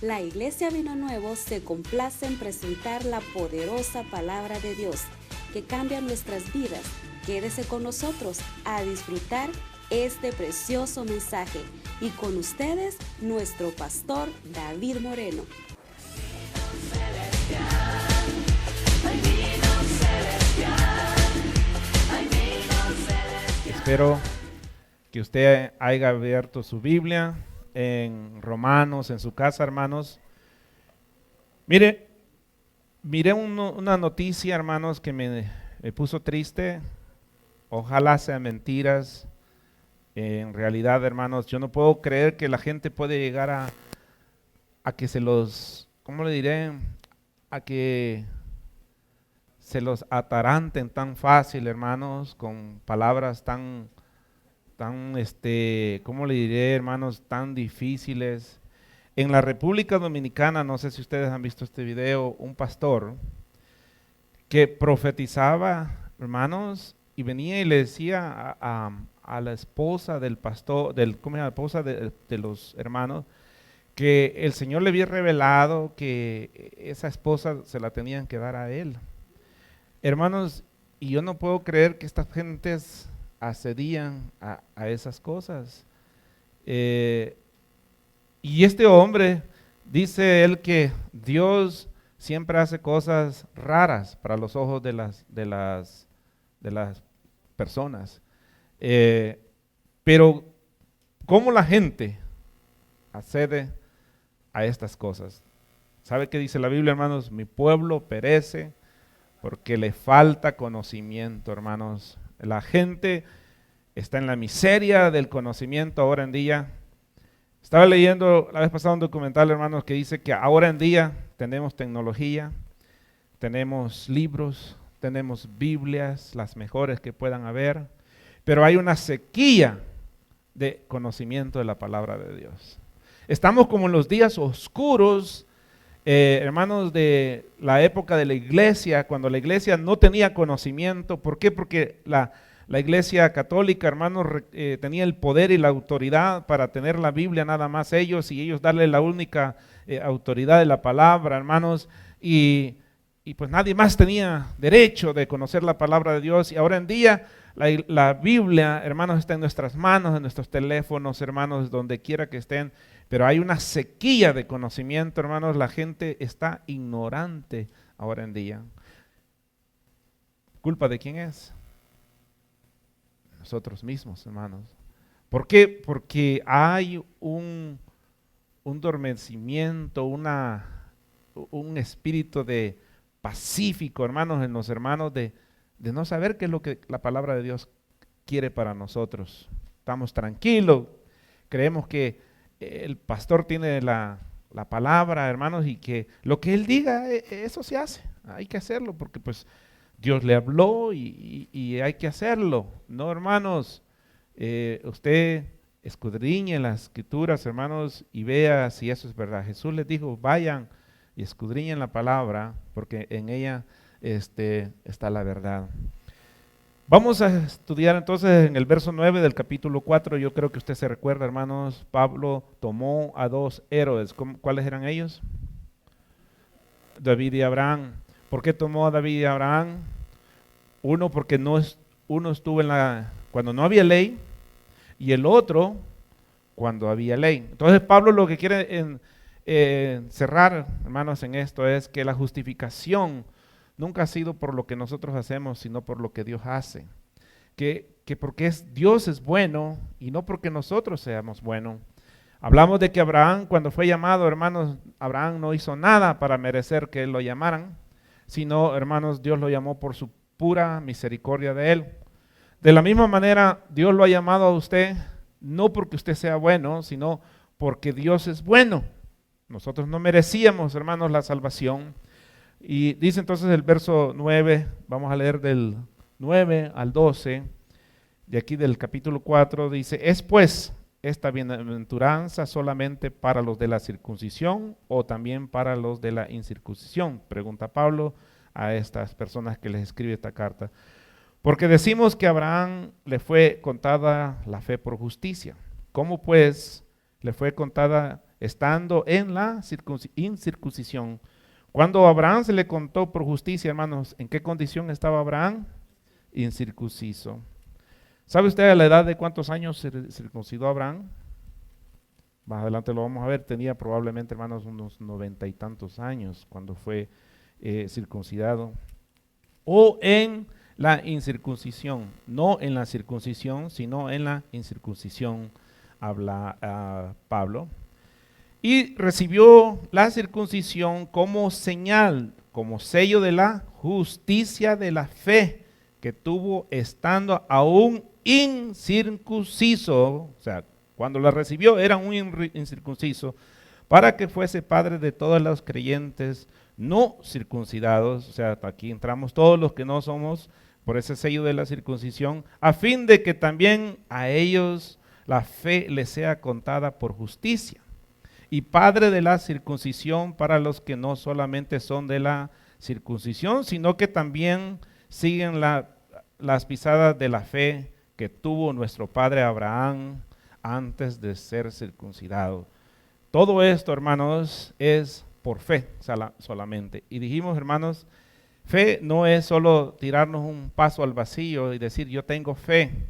La Iglesia Vino Nuevo se complace en presentar la poderosa palabra de Dios que cambia nuestras vidas. Quédese con nosotros a disfrutar este precioso mensaje. Y con ustedes, nuestro pastor David Moreno. Espero que usted haya abierto su Biblia en Romanos, en su casa, hermanos. Miré una noticia, hermanos, que me puso triste. Ojalá sean mentiras. En realidad, hermanos, yo no puedo creer que la gente puede llegar a que se los, ¿cómo le diré? A que se los ataranten tan fácil, hermanos, con palabras tan, ¿cómo le diré, hermanos? Tan difíciles. En la República Dominicana, no sé si ustedes han visto este video, un pastor que profetizaba, hermanos, y venía y le decía a la esposa del pastor, ¿cómo se llama? La esposa de los hermanos, que el Señor le había revelado que esa esposa se la tenían que dar a él. Hermanos, y yo no puedo creer que estas gentes accedían a esas cosas. Y este hombre, dice él que Dios siempre hace cosas raras para los ojos de las personas. Pero, ¿cómo la gente accede a estas cosas? ¿Sabe qué dice la Biblia, hermanos? Mi pueblo perece porque le falta conocimiento, hermanos. La gente está en la miseria del conocimiento ahora en día. Estaba leyendo la vez pasada un documental, hermanos, que dice que ahora en día tenemos tecnología, tenemos libros, tenemos Biblias, las mejores que puedan haber, pero hay una sequía de conocimiento de la palabra de Dios. Estamos como en los días oscuros, hermanos, de la época de la iglesia, cuando la iglesia no tenía conocimiento. ¿Por qué? Porque la iglesia católica, hermanos, tenía el poder y la autoridad para tener la Biblia nada más ellos, y ellos darle la única autoridad de la palabra, hermanos, y pues nadie más tenía derecho de conocer la palabra de Dios. Y ahora en día la Biblia, hermanos, está en nuestras manos, en nuestros teléfonos, hermanos, donde quiera que estén. Pero hay una sequía de conocimiento, hermanos. La gente está ignorante ahora en día. ¿Culpa de quién es? Nosotros mismos, hermanos. ¿Por qué? Porque hay un dormecimiento, un espíritu de pacífico, hermanos, en los hermanos, de no saber qué es lo que la palabra de Dios quiere para nosotros. Estamos tranquilos, creemos que el pastor tiene la palabra, hermanos, y que lo que él diga, eso se hace. Hay que hacerlo porque pues Dios le habló y hay que hacerlo. No, hermanos, usted escudriñe las escrituras, hermanos, y vea si eso es verdad. Jesús les dijo, vayan y escudriñen la palabra, porque en ella está la verdad. Vamos a estudiar entonces en el verso 9 del capítulo 4. Yo creo que usted se recuerda, hermanos, Pablo tomó a dos héroes. ¿Cuáles eran ellos? David y Abraham. ¿Por qué tomó a David y Abraham? Uno, porque uno estuvo cuando no había ley, y el otro cuando había ley. Entonces Pablo lo que quiere cerrar, hermanos, en esto es que la justificación nunca ha sido por lo que nosotros hacemos, sino por lo que Dios hace. Que porque Dios es bueno y no porque nosotros seamos buenos. Hablamos de que Abraham, cuando fue llamado, hermanos, Abraham no hizo nada para merecer que lo llamaran, sino, hermanos, Dios lo llamó por su pura misericordia de él. De la misma manera, Dios lo ha llamado a usted, no porque usted sea bueno, sino porque Dios es bueno. Nosotros no merecíamos, hermanos, la salvación. Y dice entonces el verso 9, vamos a leer del 9 al 12, de aquí del capítulo 4, dice, ¿es pues esta bienaventuranza solamente para los de la circuncisión o también para los de la incircuncisión? Pregunta Pablo a estas personas que les escribe esta carta. Porque decimos que a Abraham le fue contada la fe por justicia. ¿Cómo pues le fue contada estando en la incircuncisión. Cuando a Abraham se le contó por justicia, hermanos, ¿en qué condición estaba Abraham? Incircunciso. ¿Sabe usted a la edad de cuántos años se circuncidó Abraham? Más adelante lo vamos a ver, tenía probablemente, hermanos, unos 90 y tantos años cuando fue circuncidado. O en la incircuncisión, no en la circuncisión, sino en la incircuncisión, habla Pablo. Y recibió la circuncisión como señal, como sello de la justicia de la fe que tuvo estando aún incircunciso. O sea, cuando la recibió era un incircunciso, para que fuese padre de todos los creyentes no circuncidados. O sea, aquí entramos todos los que no somos por ese sello de la circuncisión, a fin de que también a ellos la fe les sea contada por justicia. Y padre de la circuncisión para los que no solamente son de la circuncisión, sino que también siguen las pisadas de la fe que tuvo nuestro padre Abraham antes de ser circuncidado. Todo esto, hermanos, es por fe solamente. Y dijimos, hermanos, fe no es solo tirarnos un paso al vacío y decir yo tengo fe.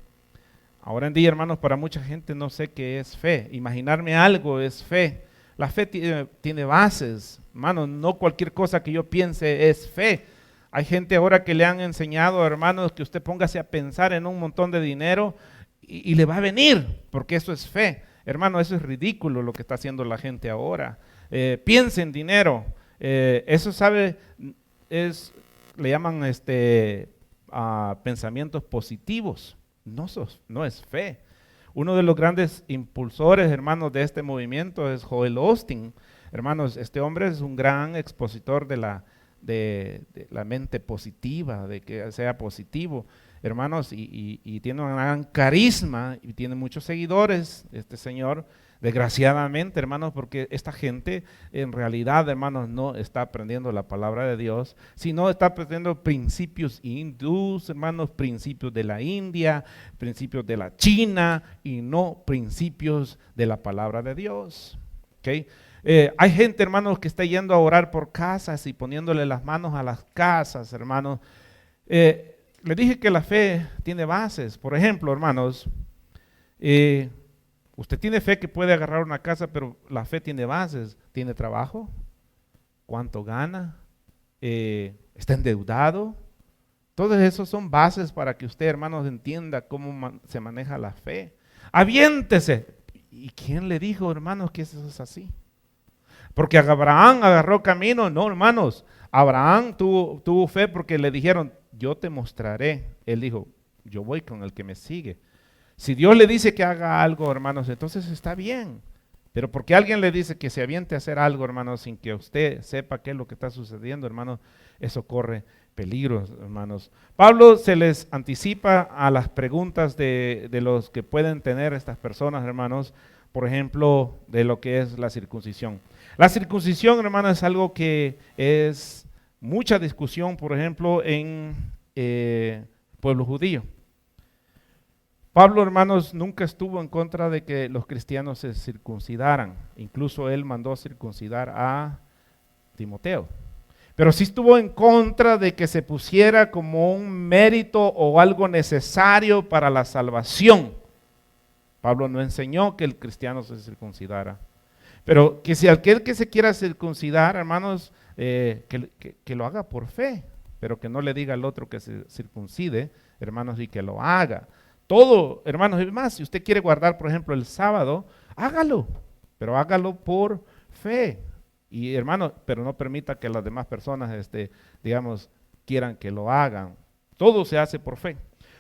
Ahora en día, hermanos, para mucha gente no sé qué es fe. Imaginarme algo es fe. La fe tiene bases, hermanos, no cualquier cosa que yo piense es fe. Hay gente ahora que le han enseñado, hermanos, que usted póngase a pensar en un montón de dinero y le va a venir, porque eso es fe. Hermano, eso es ridículo lo que está haciendo la gente ahora. Piense en dinero, eso le llaman pensamientos positivos, no es fe. Uno de los grandes impulsores, hermanos, de este movimiento es Joel Osteen. Hermanos, este hombre es un gran expositor de la mente positiva, de que sea positivo, hermanos, y tiene un gran carisma y tiene muchos seguidores, este señor, desgraciadamente, hermanos, porque esta gente en realidad, hermanos, no está aprendiendo la palabra de Dios, sino está aprendiendo principios hindús, hermanos, principios de la India, principios de la China y no principios de la palabra de Dios. ¿Okay? Hay gente, hermanos, que está yendo a orar por casas y poniéndole las manos a las casas, hermanos. Le dije que la fe tiene bases. Por ejemplo, hermanos, usted tiene fe que puede agarrar una casa, pero la fe tiene bases. ¿Tiene trabajo? ¿Cuánto gana? ¿Está endeudado? Todos esos son bases para que usted, hermanos, entienda cómo se maneja la fe. Aviéntese. ¿Y quién le dijo, hermanos, que eso es así? Porque Abraham agarró camino. No, hermanos. Abraham tuvo fe porque le dijeron, yo te mostraré. Él dijo, yo voy con el que me sigue. Si Dios le dice que haga algo, hermanos, entonces está bien. Pero porque alguien le dice que se aviente a hacer algo, hermanos, sin que usted sepa qué es lo que está sucediendo, hermanos, eso corre peligro, hermanos. Pablo se les anticipa a las preguntas de los que pueden tener estas personas, hermanos, por ejemplo, de lo que es la circuncisión. La circuncisión, hermanos, es algo que es mucha discusión, por ejemplo, en pueblo judío. Pablo, hermanos, nunca estuvo en contra de que los cristianos se circuncidaran. Incluso él mandó circuncidar a Timoteo. Pero sí estuvo en contra de que se pusiera como un mérito o algo necesario para la salvación. Pablo no enseñó que el cristiano se circuncidara. Pero que si aquel que se quiera circuncidar, hermanos, que lo haga por fe, pero que no le diga al otro que se circuncide, hermanos, y que lo haga. Todo, hermanos, es más, si usted quiere guardar, por ejemplo, el sábado, hágalo, pero hágalo por fe. Y hermanos, pero no permita que las demás personas, digamos, quieran que lo hagan. Todo se hace por fe.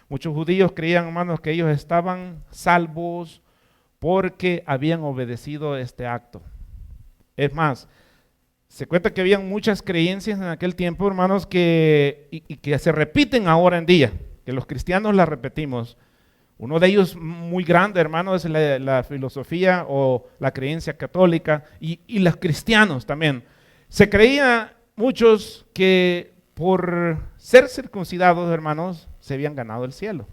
Muchos judíos creían, hermanos, que ellos estaban salvos porque habían obedecido este acto. Es más, se cuenta que habían muchas creencias en aquel tiempo, hermanos, que se repiten ahora en día, que los cristianos las repetimos. Uno de ellos muy grande, hermano, es la filosofía o la creencia católica y los cristianos también. Se creía muchos que por ser circuncidados, hermanos, se habían ganado el cielo.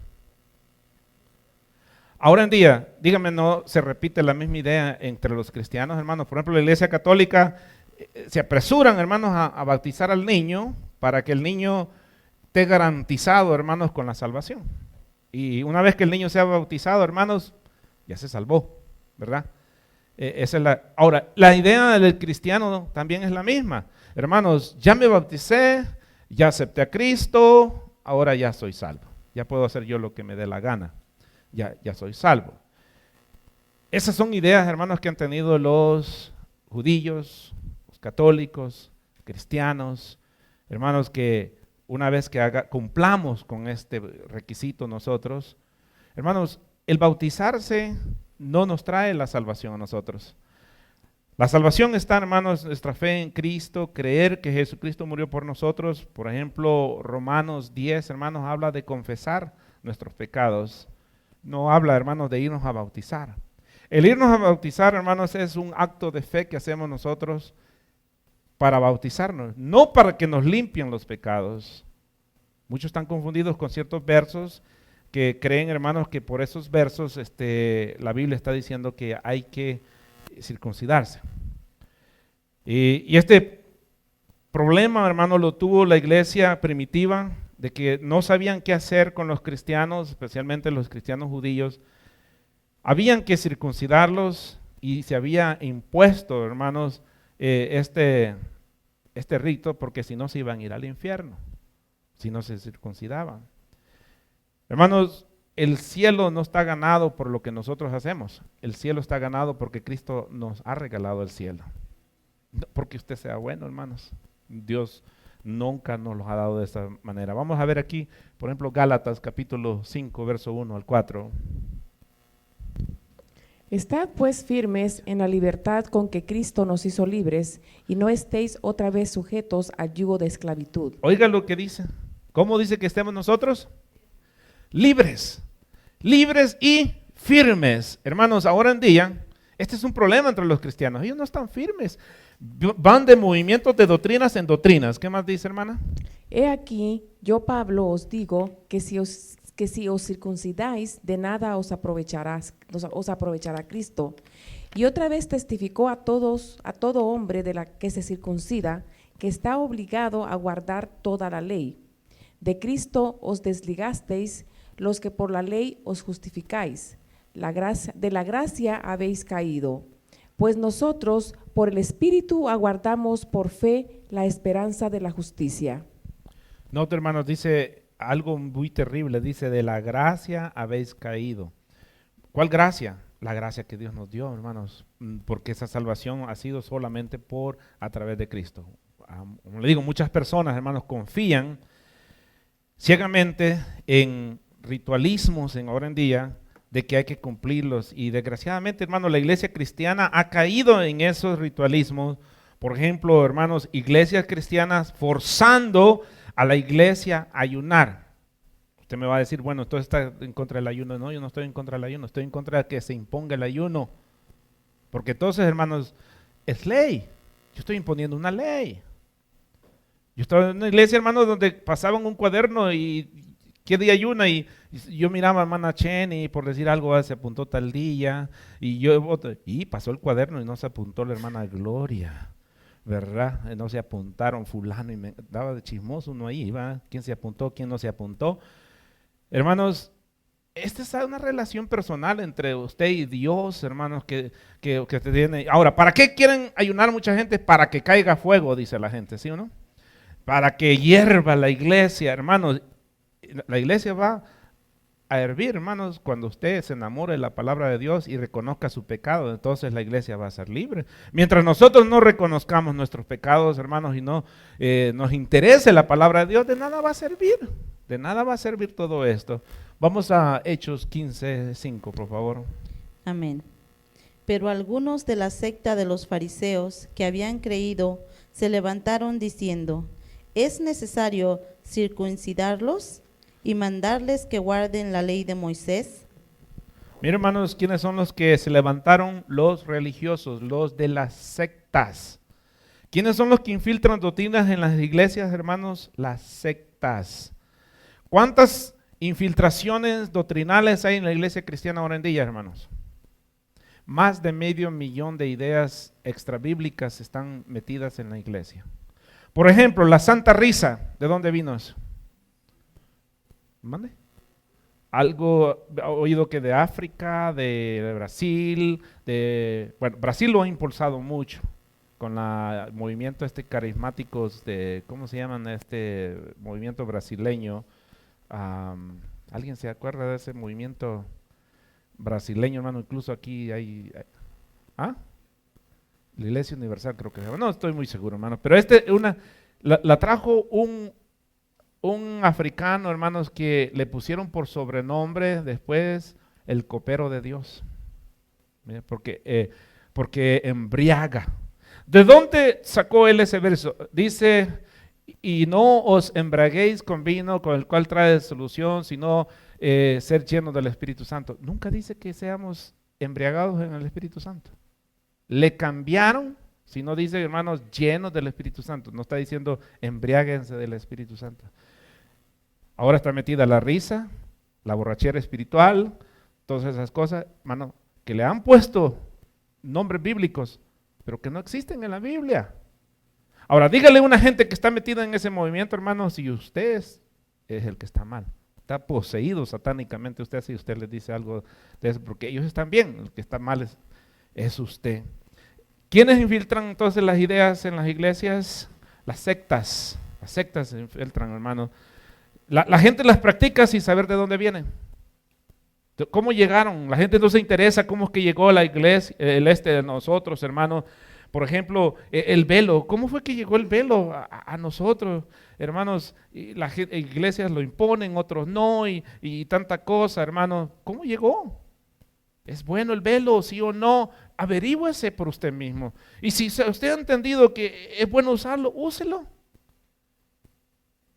Ahora en día, dígame, no se repite la misma idea entre los cristianos, hermanos. Por ejemplo, la Iglesia Católica se apresuran, hermanos, a bautizar al niño para que el niño esté garantizado, hermanos, con la salvación. Y una vez que el niño sea bautizado, hermanos, ya se salvó, ¿verdad? Esa es ahora, la idea del cristiano también es la misma. Hermanos, ya me bauticé, ya acepté a Cristo, ahora ya soy salvo. Ya puedo hacer yo lo que me dé la gana. Ya soy salvo. Esas son ideas, hermanos, que han tenido los judíos, los católicos, cristianos, hermanos, que una vez que cumplamos con este requisito nosotros, hermanos, el bautizarse no nos trae la salvación a nosotros. La salvación está, hermanos, nuestra fe en Cristo, creer que Jesucristo murió por nosotros. Por ejemplo, Romanos 10, hermanos, habla de confesar nuestros pecados. No habla, hermanos, de irnos a bautizar. El irnos a bautizar, hermanos, es un acto de fe que hacemos nosotros para bautizarnos, no para que nos limpien los pecados. Muchos están confundidos con ciertos versos que creen, hermanos, que por esos versos la Biblia está diciendo que hay que circuncidarse. Y este problema, hermano, lo tuvo la iglesia primitiva, de que no sabían qué hacer con los cristianos, especialmente los cristianos judíos. Habían que circuncidarlos y se había impuesto, hermanos, este rito, porque si no se iban a ir al infierno, si no se circuncidaban. Hermanos, el cielo no está ganado por lo que nosotros hacemos. El cielo está ganado porque Cristo nos ha regalado el cielo. No porque usted sea bueno, hermanos. Dios nunca nos los ha dado de esta manera. Vamos a ver aquí, por ejemplo, Gálatas capítulo 5, verso 1 al 4. Estad pues firmes en la libertad con que Cristo nos hizo libres, y no estéis otra vez sujetos al yugo de esclavitud. Oiga lo que dice. ¿Cómo dice que estemos nosotros? Libres. Libres y firmes. Hermanos, ahora en día, este es un problema entre los cristianos. Ellos no están firmes. Van de movimientos de doctrinas en doctrinas. ¿Qué más dice, hermana? He aquí, yo Pablo os digo que si os circuncidáis, de nada os aprovechará Cristo. Y otra vez testificó a todo hombre de la que se circuncida, que está obligado a guardar toda la ley. De Cristo os desligasteis los que por la ley os justificáis. De la gracia habéis caído. Pues nosotros por el Espíritu aguardamos por fe la esperanza de la justicia. Note, hermanos, dice algo muy terrible, dice, de la gracia habéis caído. ¿Cuál gracia? La gracia que Dios nos dio, hermanos, porque esa salvación ha sido solamente a través de Cristo. Como le digo, muchas personas, hermanos, confían ciegamente en ritualismos en ahora en día, de que hay que cumplirlos, y desgraciadamente, hermanos, la iglesia cristiana ha caído en esos ritualismos. Por ejemplo, hermanos, iglesias cristianas forzando a la iglesia a ayunar. Usted me va a decir, bueno, ¿usted está en contra del ayuno? No, yo no estoy en contra del ayuno, estoy en contra de que se imponga el ayuno, porque entonces, hermanos, es ley. Yo estoy imponiendo una ley. Yo estaba en una iglesia, hermanos, donde pasaban un cuaderno y ¿qué día ayuna? Y yo miraba a hermana Chen y por decir algo, se apuntó tal día, y pasó el cuaderno y no se apuntó la hermana Gloria, ¿verdad? No se apuntaron fulano, y me daba de chismoso uno ahí, ¿va? ¿Quién se apuntó? ¿Quién no se apuntó? Hermanos, esta es una relación personal entre usted y Dios, hermanos, que usted tiene. Ahora, ¿para qué quieren ayunar mucha gente? Para que caiga fuego, dice la gente, ¿sí o no? Para que hierva la iglesia, hermanos. La iglesia va a hervir, hermanos, cuando usted se enamore de la palabra de Dios y reconozca su pecado. Entonces la iglesia va a ser libre. Mientras nosotros no reconozcamos nuestros pecados, hermanos, y no nos interese la palabra de Dios, de nada va a servir. De nada va a servir todo esto. Vamos a Hechos 15:5, por favor. Amén. Pero algunos de la secta de los fariseos que habían creído se levantaron diciendo: ¿es necesario circuncidarlos y mandarles que guarden la ley de Moisés? Miren, hermanos, ¿quiénes son los que se levantaron? Los religiosos, los de las sectas. ¿Quiénes son los que infiltran doctrinas en las iglesias, hermanos? Las sectas. ¿Cuántas infiltraciones doctrinales hay en la iglesia cristiana ahora en día, hermanos. Más de 500,000 de ideas extrabíblicas están metidas en la iglesia. Por ejemplo, la Santa Risa, ¿de dónde vino eso? ¿Mande? Algo he oído que de África, de Brasil, bueno, Brasil lo ha impulsado mucho con el movimiento carismáticos de, ¿cómo se llaman? Este movimiento brasileño. ¿Alguien se acuerda de ese movimiento brasileño, hermano? Incluso aquí hay la Iglesia Universal, creo que se llama. No estoy muy seguro, hermano, pero la trajo un africano, hermanos, que le pusieron por sobrenombre después el copero de Dios, porque embriaga. ¿De dónde sacó él ese verso? Dice, y no os embriaguéis con vino, con el cual trae solución, sino ser llenos del Espíritu Santo. Nunca dice que seamos embriagados en el Espíritu Santo. Le cambiaron, si no dice, hermanos, llenos del Espíritu Santo. No está diciendo embriáguense del Espíritu Santo. Ahora está metida la risa, la borrachera espiritual, todas esas cosas, hermano, que le han puesto nombres bíblicos, pero que no existen en la Biblia. Ahora, dígale a una gente que está metida en ese movimiento, hermano, si usted es el que está mal, está poseído satánicamente usted, si usted les dice algo de eso, porque ellos están bien, el que está mal es usted. ¿Quiénes infiltran entonces las ideas en las iglesias? Las sectas se infiltran, hermano. La gente las practica sin saber de dónde vienen. ¿Cómo llegaron? La gente no se interesa cómo es que llegó la iglesia, de nosotros, hermano. Por ejemplo, el velo. ¿Cómo fue que llegó el velo a nosotros, hermanos? Y las iglesias lo imponen, otros no, y tanta cosa, hermano. ¿Cómo llegó? ¿Es bueno el velo, sí o no? Averígüese por usted mismo. Y si usted ha entendido que es bueno usarlo, úselo.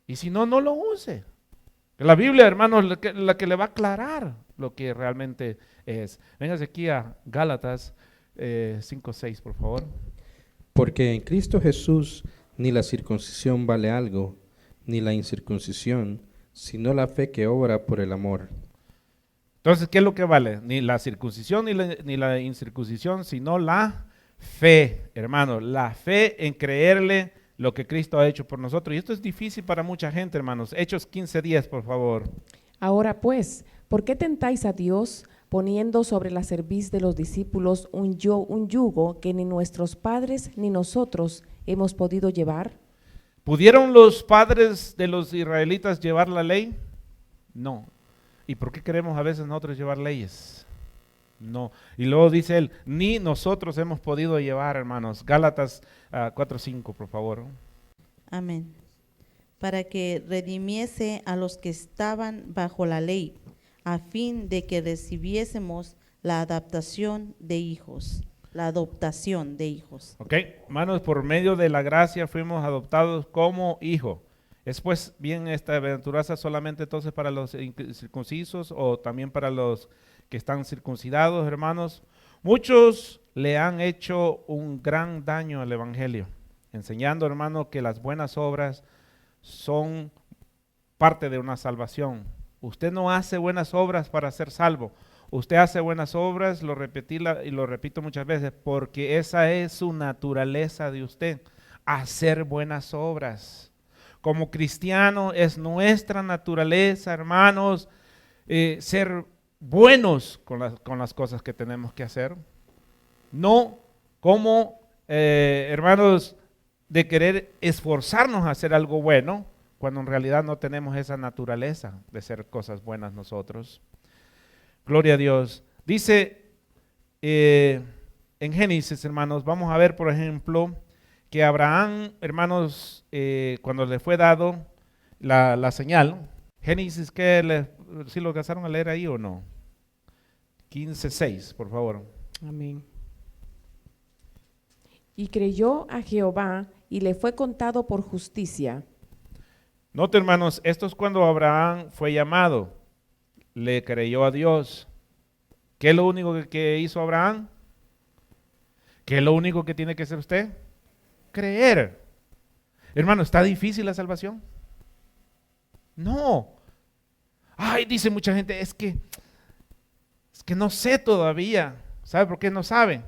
Y si no, no lo use. La Biblia, hermanos, la que le va a aclarar lo que realmente es. Véngase aquí a Gálatas 5:6, por favor. Porque en Cristo Jesús ni la circuncisión vale algo, ni la incircuncisión, sino la fe que obra por el amor. Entonces, ¿qué es lo que vale? Ni la circuncisión ni la incircuncisión, sino la fe, hermano. La fe en creerle lo que Cristo ha hecho por nosotros. Y esto es difícil para mucha gente, hermanos. Hechos 15:10, por favor. Ahora pues, ¿por qué tentáis a Dios poniendo sobre la cerviz de los discípulos un yugo que ni nuestros padres ni nosotros hemos podido llevar? ¿Pudieron los padres de los israelitas llevar la ley? No. ¿Y por qué queremos a veces nosotros llevar leyes? No. Y luego dice él, ni nosotros hemos podido llevar, hermanos. Gálatas 4:5, por favor. Amén. Para que redimiese a los que estaban bajo la ley, a fin de que recibiésemos la adoptación de hijos. Ok, hermanos, por medio de la gracia fuimos adoptados como hijo. ¿Es pues bien esta aventuranza solamente entonces para los circuncisos o también para los que están circuncidados, hermanos? Muchos le han hecho un gran daño al evangelio, enseñando, hermano, que las buenas obras son parte de una salvación. Usted no hace buenas obras para ser salvo. Usted hace buenas obras, lo repetí y lo repito muchas veces, porque esa es su naturaleza de usted, hacer buenas obras. Como cristiano es nuestra naturaleza, hermanos, ser buenos con las cosas que tenemos que hacer. No como, hermanos, de querer esforzarnos a hacer algo bueno, cuando en realidad no tenemos esa naturaleza de hacer cosas buenas nosotros. Gloria a Dios. Dice en Génesis, hermanos, vamos a ver, por ejemplo, que Abraham, hermanos, cuando le fue dado la señal, Génesis, ¿sí lo alcanzaron a leer ahí o no? 15:6, por favor. Amén. Y creyó a Jehová y le fue contado por justicia. Note, hermanos, esto es cuando Abraham fue llamado, le creyó a Dios. ¿Qué es lo único que hizo Abraham? ¿Qué es lo único que tiene que hacer usted? Creer. Hermano, ¿está difícil la salvación? No. Ay, dice mucha gente, es que no sé todavía. ¿Sabe por qué no sabe?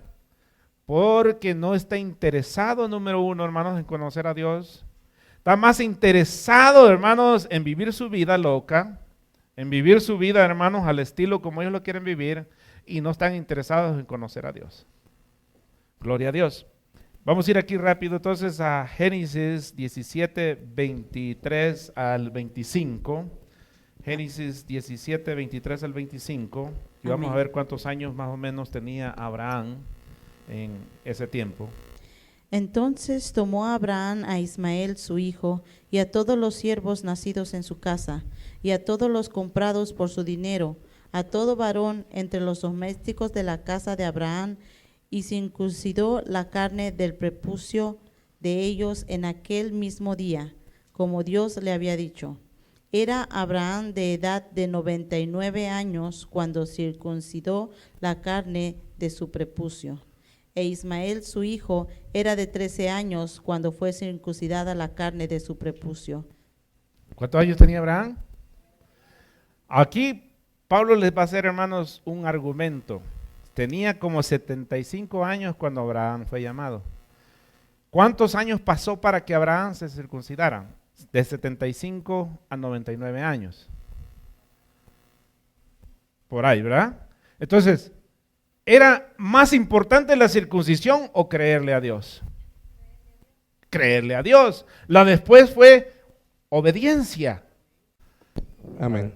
Porque no está interesado, número uno, hermanos, en conocer a Dios. Está más interesado, hermanos, en vivir su vida loca, en vivir su vida, hermanos, al estilo como ellos lo quieren vivir, y no están interesados en conocer a Dios. Gloria a Dios. Vamos a ir aquí rápido entonces a Génesis 17, 23 al 25. Génesis 17, 23 al 25. Y vamos a ver cuántos años más o menos tenía Abraham en ese tiempo. Entonces tomó Abraham a Ismael su hijo, y a todos los siervos nacidos en su casa, y a todos los comprados por su dinero, a todo varón entre los domésticos de la casa de Abraham, y circuncidó la carne del prepucio de ellos en aquel mismo día, como Dios le había dicho. Era Abraham de edad de 99 años cuando circuncidó la carne de su prepucio. E Ismael su hijo era de 13 años cuando fue circuncidada la carne de su prepucio. ¿Cuántos años tenía Abraham? Aquí Pablo les va a hacer, hermanos, un argumento. Tenía como 75 años cuando Abraham fue llamado. ¿Cuántos años pasó para que Abraham se circuncidara? De 75 a 99 años. Por ahí, ¿verdad? Entonces, ¿era más importante la circuncisión o creerle a Dios? Creerle a Dios. La después fue obediencia. Amén.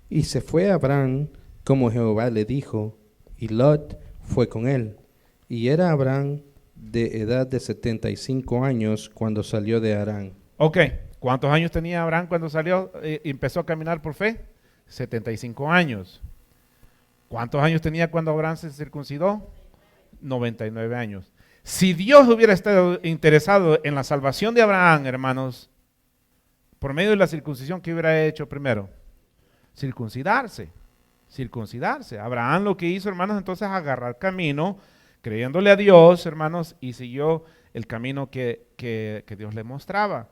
Y se fue Abraham como Jehová le dijo, y Lot fue con él. Y era Abraham de edad de 75 años cuando salió de Harán. Ok, ¿cuántos años tenía Abraham cuando salió y empezó a caminar por fe? 75 años. ¿Cuántos años tenía cuando Abraham se circuncidó? 99 años. Si Dios hubiera estado interesado en la salvación de Abraham, hermanos, por medio de la circuncisión, ¿qué hubiera hecho primero? Circuncidarse. Abraham lo que hizo, hermanos, entonces agarrar camino, creyéndole a Dios, hermanos, y siguió el camino que Dios le mostraba.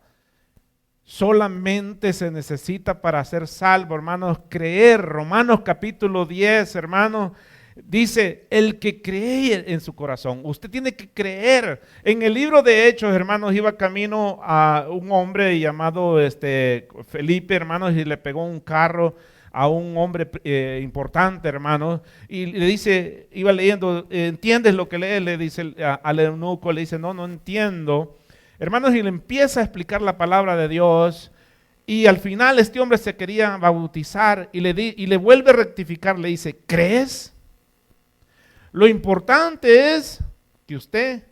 Solamente se necesita para ser salvo, hermanos, creer. Romanos capítulo 10, hermanos, dice, el que cree en su corazón. Usted tiene que creer. En el libro de Hechos, hermanos, iba camino a un hombre llamado Felipe, hermanos, y le pegó un carro a un hombre importante, hermanos, y le dice, iba leyendo, ¿entiendes lo que lee? Le dice al eunuco, le dice, no entiendo. Hermanos, y le empieza a explicar la palabra de Dios, y al final este hombre se quería bautizar, y le vuelve a rectificar, le dice, ¿crees? Lo importante es que usted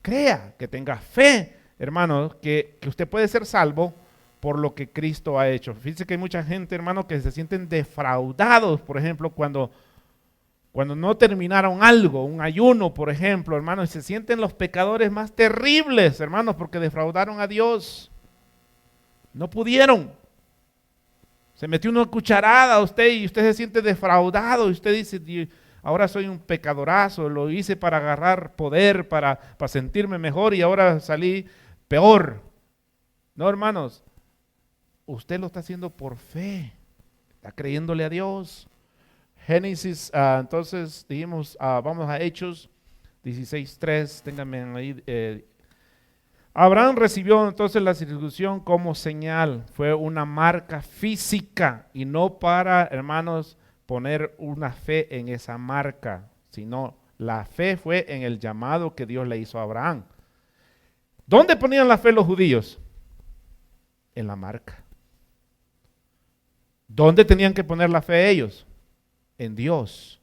crea, que tenga fe, hermanos, que usted puede ser salvo por lo que Cristo ha hecho. Fíjense que hay mucha gente, hermanos, que se sienten defraudados, por ejemplo, cuando no terminaron algo, un ayuno, por ejemplo, hermanos, y se sienten los pecadores más terribles, hermanos, porque defraudaron a Dios. No pudieron. Se metió una cucharada a usted y usted se siente defraudado y usted dice, ahora soy un pecadorazo, lo hice para agarrar poder, para sentirme mejor y ahora salí peor. No, hermanos, usted lo está haciendo por fe, está creyéndole a Dios. Génesis, entonces dijimos, vamos a Hechos 16:3, ténganme ahí. Abraham recibió entonces la circuncisión como señal, fue una marca física y no para, hermanos, poner una fe en esa marca, sino la fe fue en el llamado que Dios le hizo a Abraham. ¿Dónde ponían la fe los judíos? En la marca. ¿Dónde tenían que poner la fe ellos? En Dios,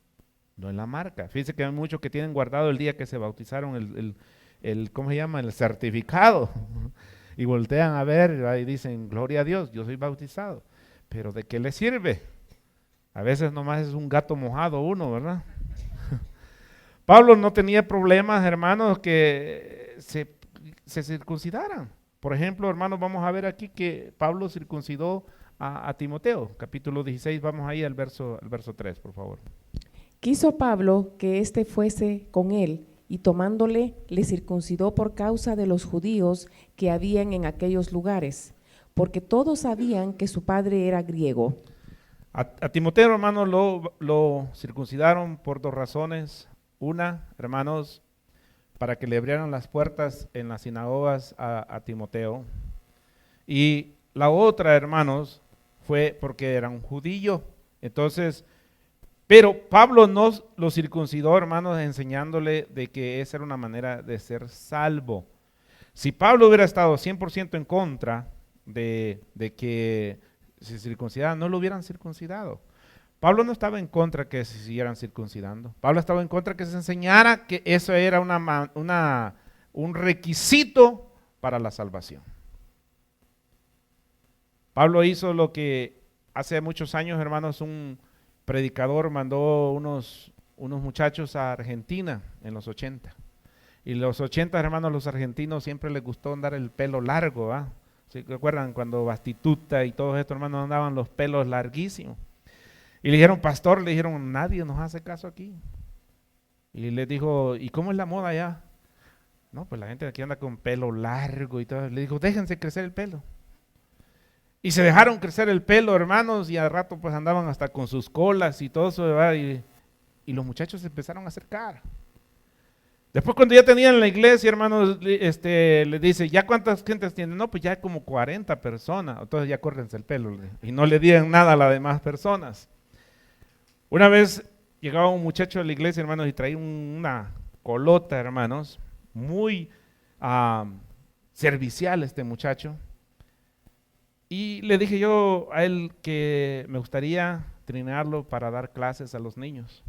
no en la marca. Fíjense que hay muchos que tienen guardado el día que se bautizaron ¿cómo se llama? El certificado. Y voltean a ver y dicen, gloria a Dios, yo soy bautizado. Pero ¿de qué le sirve? A veces nomás es un gato mojado uno, ¿verdad? Pablo no tenía problemas, hermanos, que se circuncidaran. Por ejemplo, hermanos, vamos a ver aquí que Pablo circuncidó a Timoteo, capítulo 16, vamos ahí al verso 3, por favor. Quiso Pablo que éste fuese con él, y tomándole, le circuncidó por causa de los judíos que habían en aquellos lugares, porque todos sabían que su padre era griego. A Timoteo, hermanos, lo circuncidaron por dos razones. Una, hermanos, para que le abrieran las puertas en las sinagogas a Timoteo. Y la otra, hermanos, fue porque era un judío. Entonces, pero Pablo no lo circuncidó, hermanos, enseñándole de que esa era una manera de ser salvo. Si Pablo hubiera estado 100% en contra de que se circuncidaran, no lo hubieran circuncidado. Pablo no estaba en contra que se siguieran circuncidando. Pablo estaba en contra que se enseñara que eso era un requisito para la salvación. Pablo hizo lo que hace muchos años, hermanos, un predicador mandó unos muchachos a Argentina en los 80. Y los 80, hermanos, los argentinos siempre les gustó andar el pelo largo, ¿ah? ¿Se acuerdan cuando Bastituta y todos estos hermanos andaban los pelos larguísimos? Y le dijeron, pastor, le dijeron, nadie nos hace caso aquí. Y les dijo, ¿y cómo es la moda allá? No, pues la gente aquí anda con pelo largo y todo. Le dijo, déjense crecer el pelo. Y se dejaron crecer el pelo, hermanos, y al rato pues andaban hasta con sus colas y todo eso, ¿verdad? Y los muchachos se empezaron a acercar. Después cuando ya tenían la iglesia, hermanos, le dice, ¿ya cuántas gentes tienen? No, pues ya como 40 personas. Entonces ya córrense el pelo. Y no le digan nada a las demás personas. Una vez llegaba un muchacho a la iglesia, hermanos, y traía una colota, hermanos, muy servicial este muchacho. Y le dije yo a él que me gustaría trinarlo para dar clases a los niños.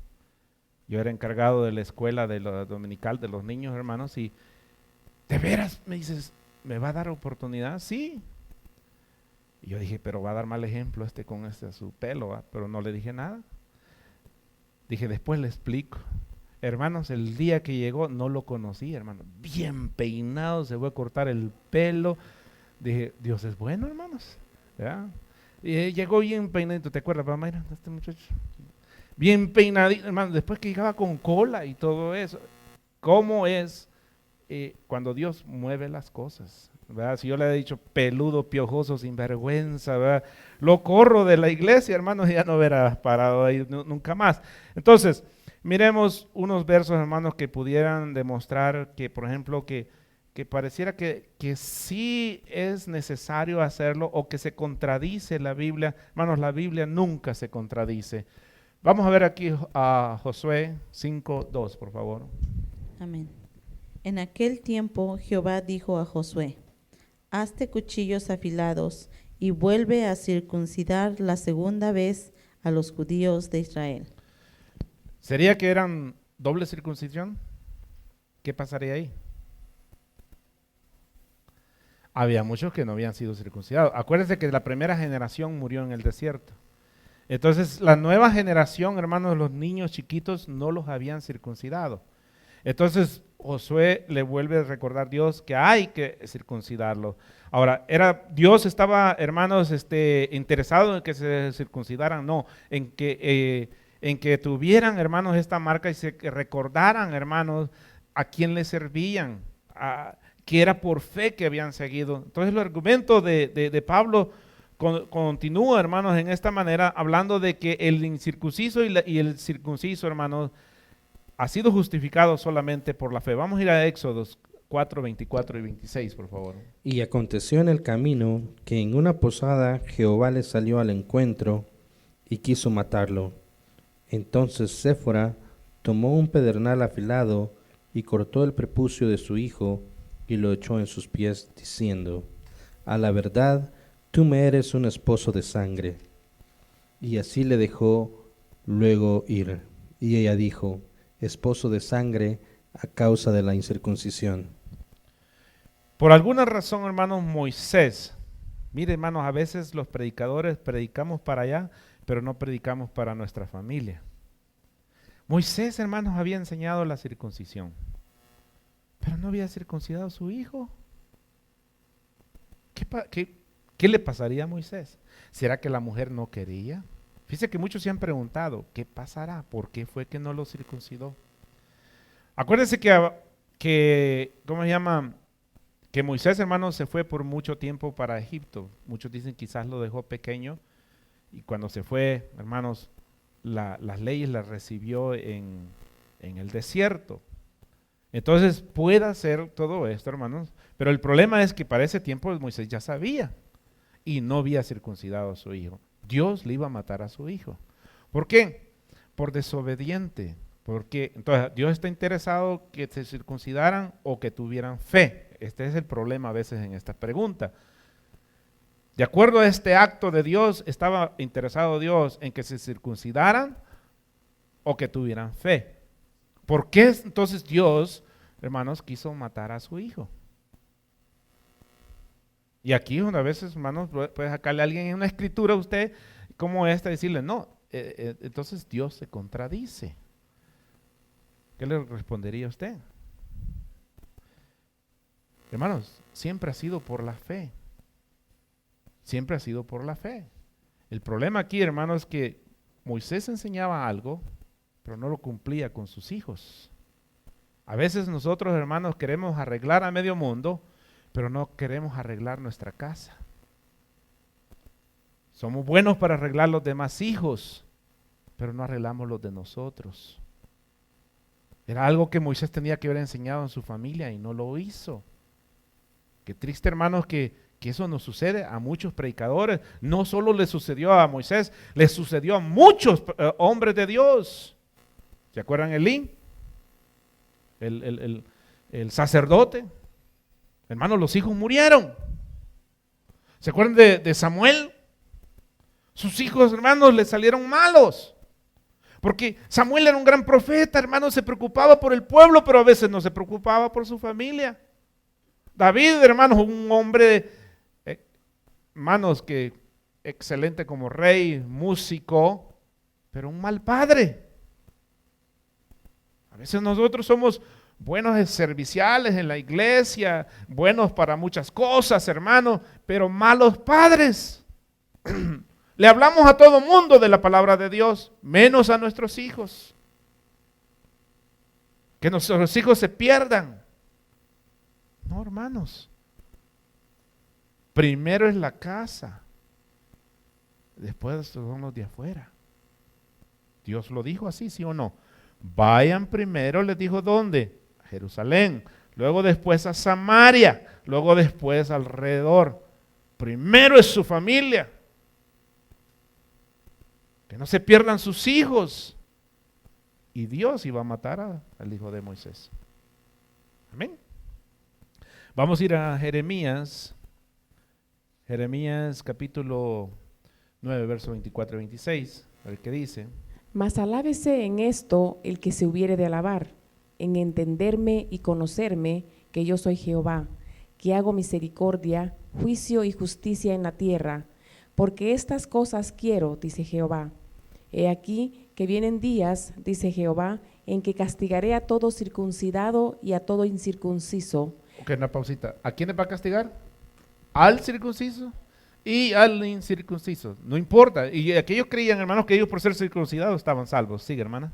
Yo era encargado de la escuela de la dominical de los niños, hermanos, y ¿de veras? Me dices, ¿me va a dar oportunidad? Sí. Y yo dije, pero va a dar mal ejemplo con su pelo, ¿va? Pero no le dije nada. Dije, después le explico. Hermanos, el día que llegó no lo conocí, hermano. Bien peinado, se fue a cortar el pelo. Dije, Dios es bueno, hermanos. ¿Ya? Y llegó bien peinadito, ¿te acuerdas, papá Mayra, de este muchacho? Bien peinadito, hermano, después que llegaba con cola y todo eso. ¿Cómo es cuando Dios mueve las cosas? ¿Verdad? Si yo le he dicho peludo, piojoso, sinvergüenza, ¿verdad? Lo corro de la iglesia, hermanos, y ya no verá parado ahí nunca más. Entonces, miremos unos versos, hermanos, que pudieran demostrar que, por ejemplo, que pareciera que sí es necesario hacerlo o que se contradice la Biblia. Hermanos, la Biblia nunca se contradice. Vamos a ver aquí a Josué 5:2, por favor. Amén. En aquel tiempo Jehová dijo a Josué, hazte cuchillos afilados y vuelve a circuncidar la segunda vez a los judíos de Israel. ¿Sería que eran doble circuncisión? ¿Qué pasaría ahí? Había muchos que no habían sido circuncidados. Acuérdense que la primera generación murió en el desierto. Entonces, la nueva generación, hermanos, los niños chiquitos no los habían circuncidado. Entonces, Josué le vuelve a recordar a Dios que hay que circuncidarlo. Ahora, Dios estaba, hermanos, interesado en que se circuncidaran, no, en que tuvieran, hermanos, esta marca y se recordaran, hermanos, a quién le servían, que era por fe que habían seguido. Entonces, el argumento de Pablo continúa, hermanos, en esta manera, hablando de que el incircunciso y el circunciso, hermanos, ha sido justificado solamente por la fe. Vamos a ir a Éxodos 4, 24 y 26, por favor. Y aconteció en el camino que en una posada Jehová le salió al encuentro y quiso matarlo. Entonces Séfora tomó un pedernal afilado y cortó el prepucio de su hijo y lo echó en sus pies, diciendo, a la verdad, tú me eres un esposo de sangre. Y así le dejó luego ir. Y ella dijo, esposo de sangre a causa de la incircuncisión. Por alguna razón, hermanos, Moisés, mire, hermanos, a veces los predicadores predicamos para allá, pero no predicamos para nuestra familia. Moisés, hermanos, había enseñado la circuncisión, pero no había circuncidado a su hijo. ¿Qué le pasaría a Moisés? ¿Será que la mujer no quería? Fíjense que muchos se han preguntado, ¿qué pasará? ¿Por qué fue que no lo circuncidó? Acuérdense que ¿cómo se llama? Que Moisés, hermanos, se fue por mucho tiempo para Egipto. Muchos dicen quizás lo dejó pequeño y cuando se fue, hermanos, las leyes las recibió en el desierto. Entonces puede hacer todo esto, hermanos, pero el problema es que para ese tiempo Moisés ya sabía y no había circuncidado a su hijo. Dios le iba a matar a su hijo. ¿Por qué? Por desobediente. Porque entonces Dios está interesado que se circuncidaran o que tuvieran fe. Este es el problema a veces en esta pregunta. De acuerdo a este acto de Dios, ¿estaba interesado Dios en que se circuncidaran o que tuvieran fe? ¿Por qué entonces Dios, hermanos, quiso matar a su hijo? Y aquí una vez, hermanos, puede sacarle a alguien en una escritura a usted como esta y decirle, no, entonces Dios se contradice. ¿Qué le respondería a usted? Hermanos, siempre ha sido por la fe. Siempre ha sido por la fe. El problema aquí, hermanos, es que Moisés enseñaba algo, pero no lo cumplía con sus hijos. A veces nosotros, hermanos, queremos arreglar a medio mundo, pero no queremos arreglar nuestra casa. Somos buenos para arreglar los demás hijos, pero no arreglamos los de nosotros. Era algo que Moisés tenía que haber enseñado en su familia y no lo hizo. Qué triste, hermanos, que eso nos sucede a muchos predicadores. No solo le sucedió a Moisés, le sucedió a muchos hombres de Dios. ¿Se acuerdan Elí? El sacerdote. Hermanos, los hijos murieron. ¿Se acuerdan de Samuel? Sus hijos, hermanos, le salieron malos. Porque Samuel era un gran profeta, hermanos, se preocupaba por el pueblo, pero a veces no se preocupaba por su familia. David, hermanos, un hombre, hermanos, que excelente como rey, músico, pero un mal padre. A veces nosotros somos buenos serviciales en la iglesia, buenos para muchas cosas, hermanos, pero malos padres. Le hablamos a todo mundo de la palabra de Dios, menos a nuestros hijos. Que nuestros hijos se pierdan. No, hermanos. Primero es la casa, después son los de afuera. Dios lo dijo así, ¿sí o no? Vayan primero, les dijo, ¿dónde? A Jerusalén, luego después a Samaria, luego después alrededor. Primero es su familia. Que no se pierdan sus hijos. Y Dios iba a matar al hijo de Moisés. Amén. Vamos a ir a Jeremías. Jeremías capítulo 9, verso 24 y 26. A ver qué dice. Mas alábese en esto el que se hubiere de alabar, en entenderme y conocerme que yo soy Jehová, que hago misericordia, juicio y justicia en la tierra, porque estas cosas quiero, dice Jehová. He aquí que vienen días, dice Jehová, en que castigaré a todo circuncidado y a todo incircunciso. Ok, una pausita. ¿A quién le va a castigar? Al circunciso y al incircunciso. No importa. Y aquellos creían, hermanos, que ellos por ser circuncidados estaban salvos. Sigue, hermana.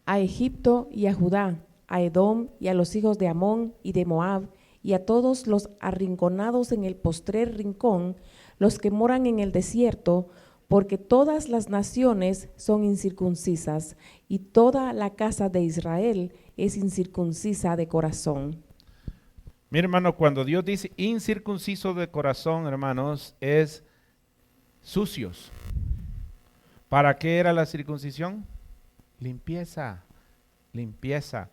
A Egipto y a Judá, a Edom y a los hijos de Amón y de Moab, y a todos los arrinconados en el postrer rincón, los que moran en el desierto, porque todas las naciones son incircuncisas, y toda la casa de Israel es incircuncisa de corazón. Mira, hermano, cuando Dios dice incircunciso de corazón, hermanos, es sucios. ¿Para qué era la circuncisión? Limpieza, limpieza,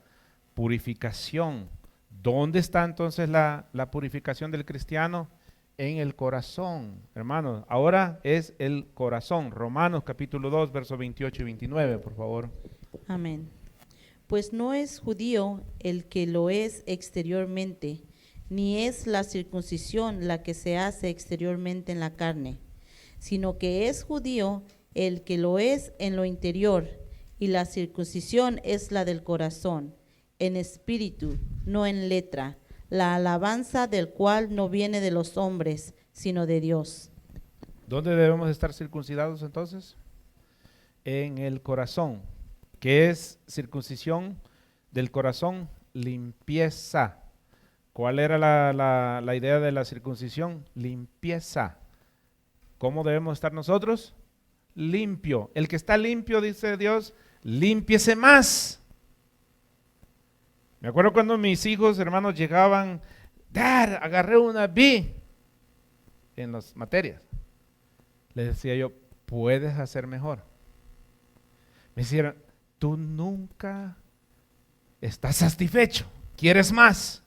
purificación. ¿Dónde está entonces la purificación del cristiano? En el corazón, hermanos. Ahora es el corazón. Romanos capítulo 2, versos 28 y 29, por favor. Amén. Pues no es judío el que lo es exteriormente, ni es la circuncisión la que se hace exteriormente en la carne, sino que es judío el que lo es en lo interior, y la circuncisión es la del corazón, en espíritu, no en letra, la alabanza del cual no viene de los hombres, sino de Dios. ¿Dónde debemos estar circuncidados entonces? En el corazón. ¿Qué es circuncisión del corazón? Limpieza. ¿Cuál era la idea de la circuncisión? Limpieza. ¿Cómo debemos estar nosotros? limpio. El que está limpio, dice Dios, límpiese más. Me acuerdo cuando mis hijos, hermanos, llegaban, Dad, agarré una B en las materias. Les decía yo, puedes hacer mejor. Me decían, tú nunca estás satisfecho, quieres más.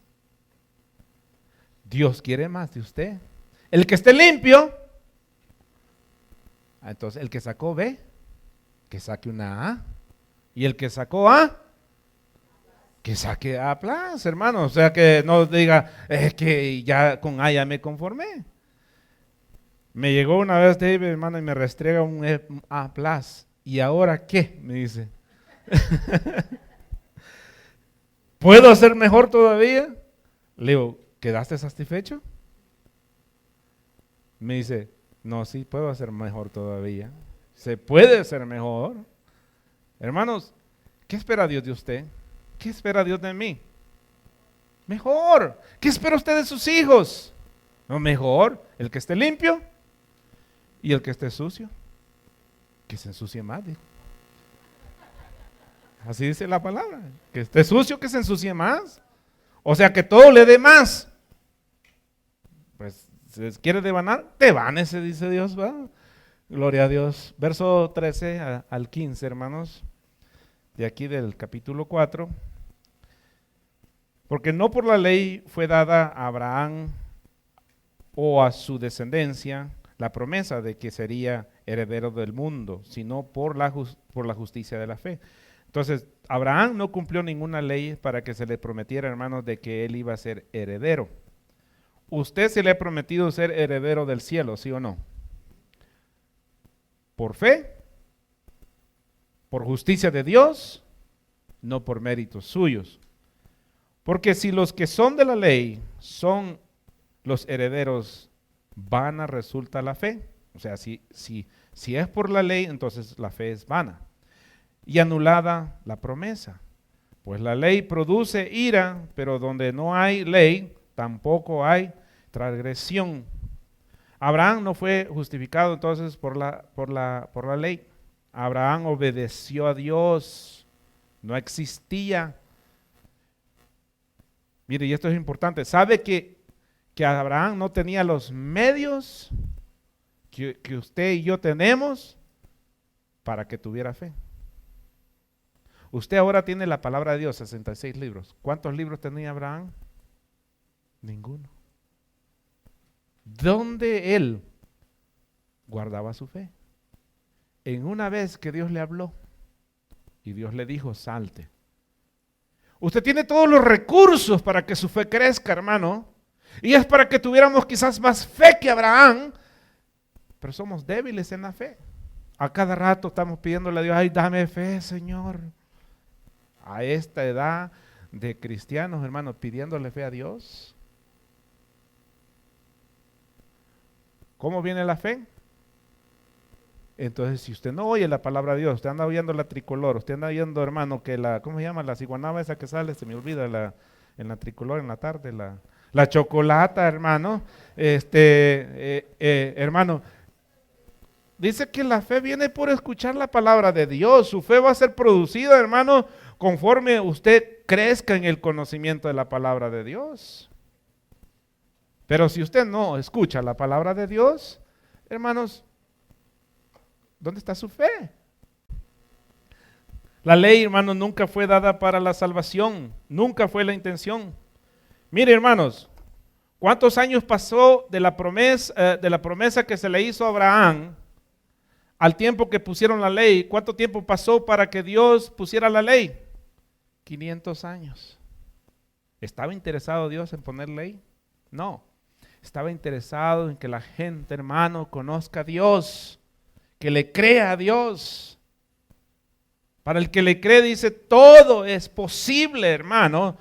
Dios quiere más de usted. El que esté limpio, entonces el que sacó B, que saque una A. Y el que sacó A, que saque A+, hermano. O sea, que no diga, es que ya con A ya me conformé. Me llegó una vez David, hermano, y me restriega un A+. ¿Y ahora qué? Me dice. ¿Puedo hacer mejor todavía? Le digo, ¿quedaste satisfecho? Me dice, no, sí, puedo hacer mejor todavía. Se puede hacer mejor. Hermanos, ¿qué espera Dios de usted? ¿Qué espera Dios de mí? Mejor. ¿Qué espera usted de sus hijos? No, mejor. El que esté limpio y el que esté sucio, que se ensucie más. Digo. Así dice la palabra. Que esté sucio, que se ensucie más. O sea, que todo le dé más. Pues, si quiere devanar, devánese, dice Dios, ¿va? Gloria a Dios. Verso 13 al 15, hermanos, de aquí del capítulo 4. Porque no por la ley fue dada a Abraham o a su descendencia la promesa de que sería heredero del mundo, sino por la justicia de la fe. Entonces, Abraham no cumplió ninguna ley para que se le prometiera, hermanos, de que él iba a ser heredero. Usted se le ha prometido ser heredero del cielo, ¿sí o no? Por fe, por justicia de Dios, no por méritos suyos. Porque si los que son de la ley son los herederos, vana resulta la fe. O sea, si es por la ley, entonces la fe es vana. Y anulada la promesa. Pues la ley produce ira, pero donde no hay ley, tampoco hay transgresión. Abraham no fue justificado entonces por la ley. Abraham obedeció a Dios. No existía. Mire, y esto es importante. ¿Sabe que Abraham no tenía los medios que usted y yo tenemos para que tuviera fe? Usted ahora tiene la palabra de Dios, 66 libros. ¿Cuántos libros tenía Abraham? Ninguno. ¿Dónde él guardaba su fe? En una vez que Dios le habló y Dios le dijo, salte. Usted tiene todos los recursos para que su fe crezca, hermano. Y es para que tuviéramos quizás más fe que Abraham, pero somos débiles en la fe. A cada rato estamos pidiéndole a Dios, ay, dame fe, Señor. A esta edad de cristianos, hermanos, pidiéndole fe a Dios. ¿Cómo viene la fe? Entonces, si usted no oye la palabra de Dios, usted anda oyendo la tricolor, usted anda oyendo, hermano, que ¿cómo se llama? La ciguanaba esa que sale, se me olvida, en la tricolor en la tarde, la chocolata, hermano. Hermano, dice que la fe viene por escuchar la palabra de Dios. Su fe va a ser producida, hermano, conforme usted crezca en el conocimiento de la palabra de Dios. Pero si usted no escucha la palabra de Dios, hermanos, ¿dónde está su fe? La ley, hermanos, nunca fue dada para la salvación, nunca fue la intención. Mire, hermanos, ¿cuántos años pasó de la promesa que se le hizo a Abraham al tiempo que pusieron la ley? ¿Cuánto tiempo pasó para que Dios pusiera la ley? 500 años. ¿Estaba interesado Dios en poner ley? No. Estaba interesado en que la gente, hermano, conozca a Dios, que le crea a Dios. Para el que le cree, dice, todo es posible, hermano.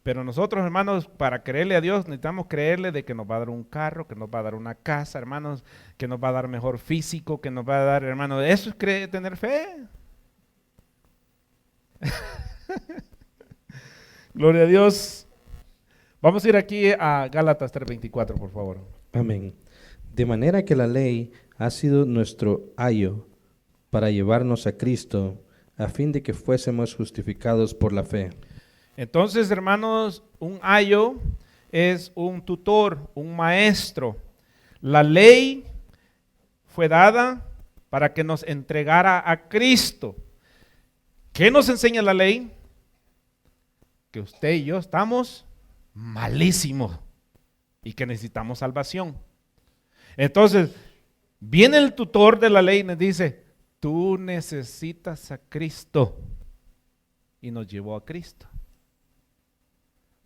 Pero nosotros, hermanos, para creerle a Dios, necesitamos creerle de que nos va a dar un carro, que nos va a dar una casa, hermanos, que nos va a dar mejor físico, que nos va a dar, hermano, eso es tener fe. Gloria a Dios. Vamos a ir aquí a Gálatas 3:24, por favor. Amén. De manera que la ley ha sido nuestro ayo para llevarnos a Cristo, a fin de que fuésemos justificados por la fe. Entonces, hermanos, un ayo es un tutor, un maestro. La ley fue dada para que nos entregara a Cristo. ¿Qué nos enseña la ley? Que usted y yo estamos malísimos y que necesitamos salvación. Entonces, viene el tutor de la ley y nos dice, tú necesitas a Cristo. Y nos llevó a Cristo.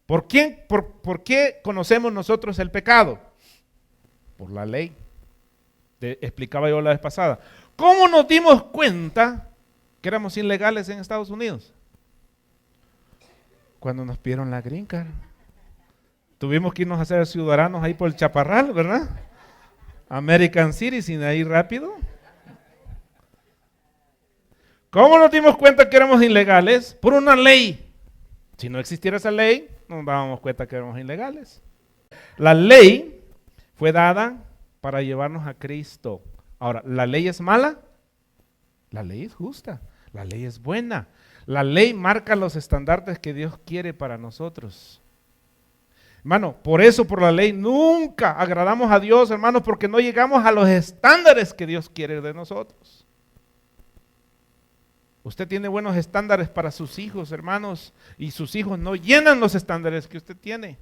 ¿Por qué conocemos nosotros el pecado? Por la ley. Explicaba yo la vez pasada. ¿Cómo nos dimos cuenta que éramos ilegales en Estados Unidos? Cuando nos pidieron la green card. Tuvimos que irnos a hacer ciudadanos ahí por el Chaparral, ¿verdad? American Citizen ahí rápido. ¿Cómo nos dimos cuenta que éramos ilegales? Por una ley. Si no existiera esa ley, no nos dábamos cuenta que éramos ilegales. La ley fue dada para llevarnos a Cristo. Ahora, ¿la ley es mala? La ley es justa, la ley es buena. La ley marca los estandartes que Dios quiere para nosotros. Hermano, por eso, por la ley, nunca agradamos a Dios, hermanos, porque no llegamos a los estándares que Dios quiere de nosotros. Usted tiene buenos estándares para sus hijos, hermanos, y sus hijos no llenan los estándares que usted tiene.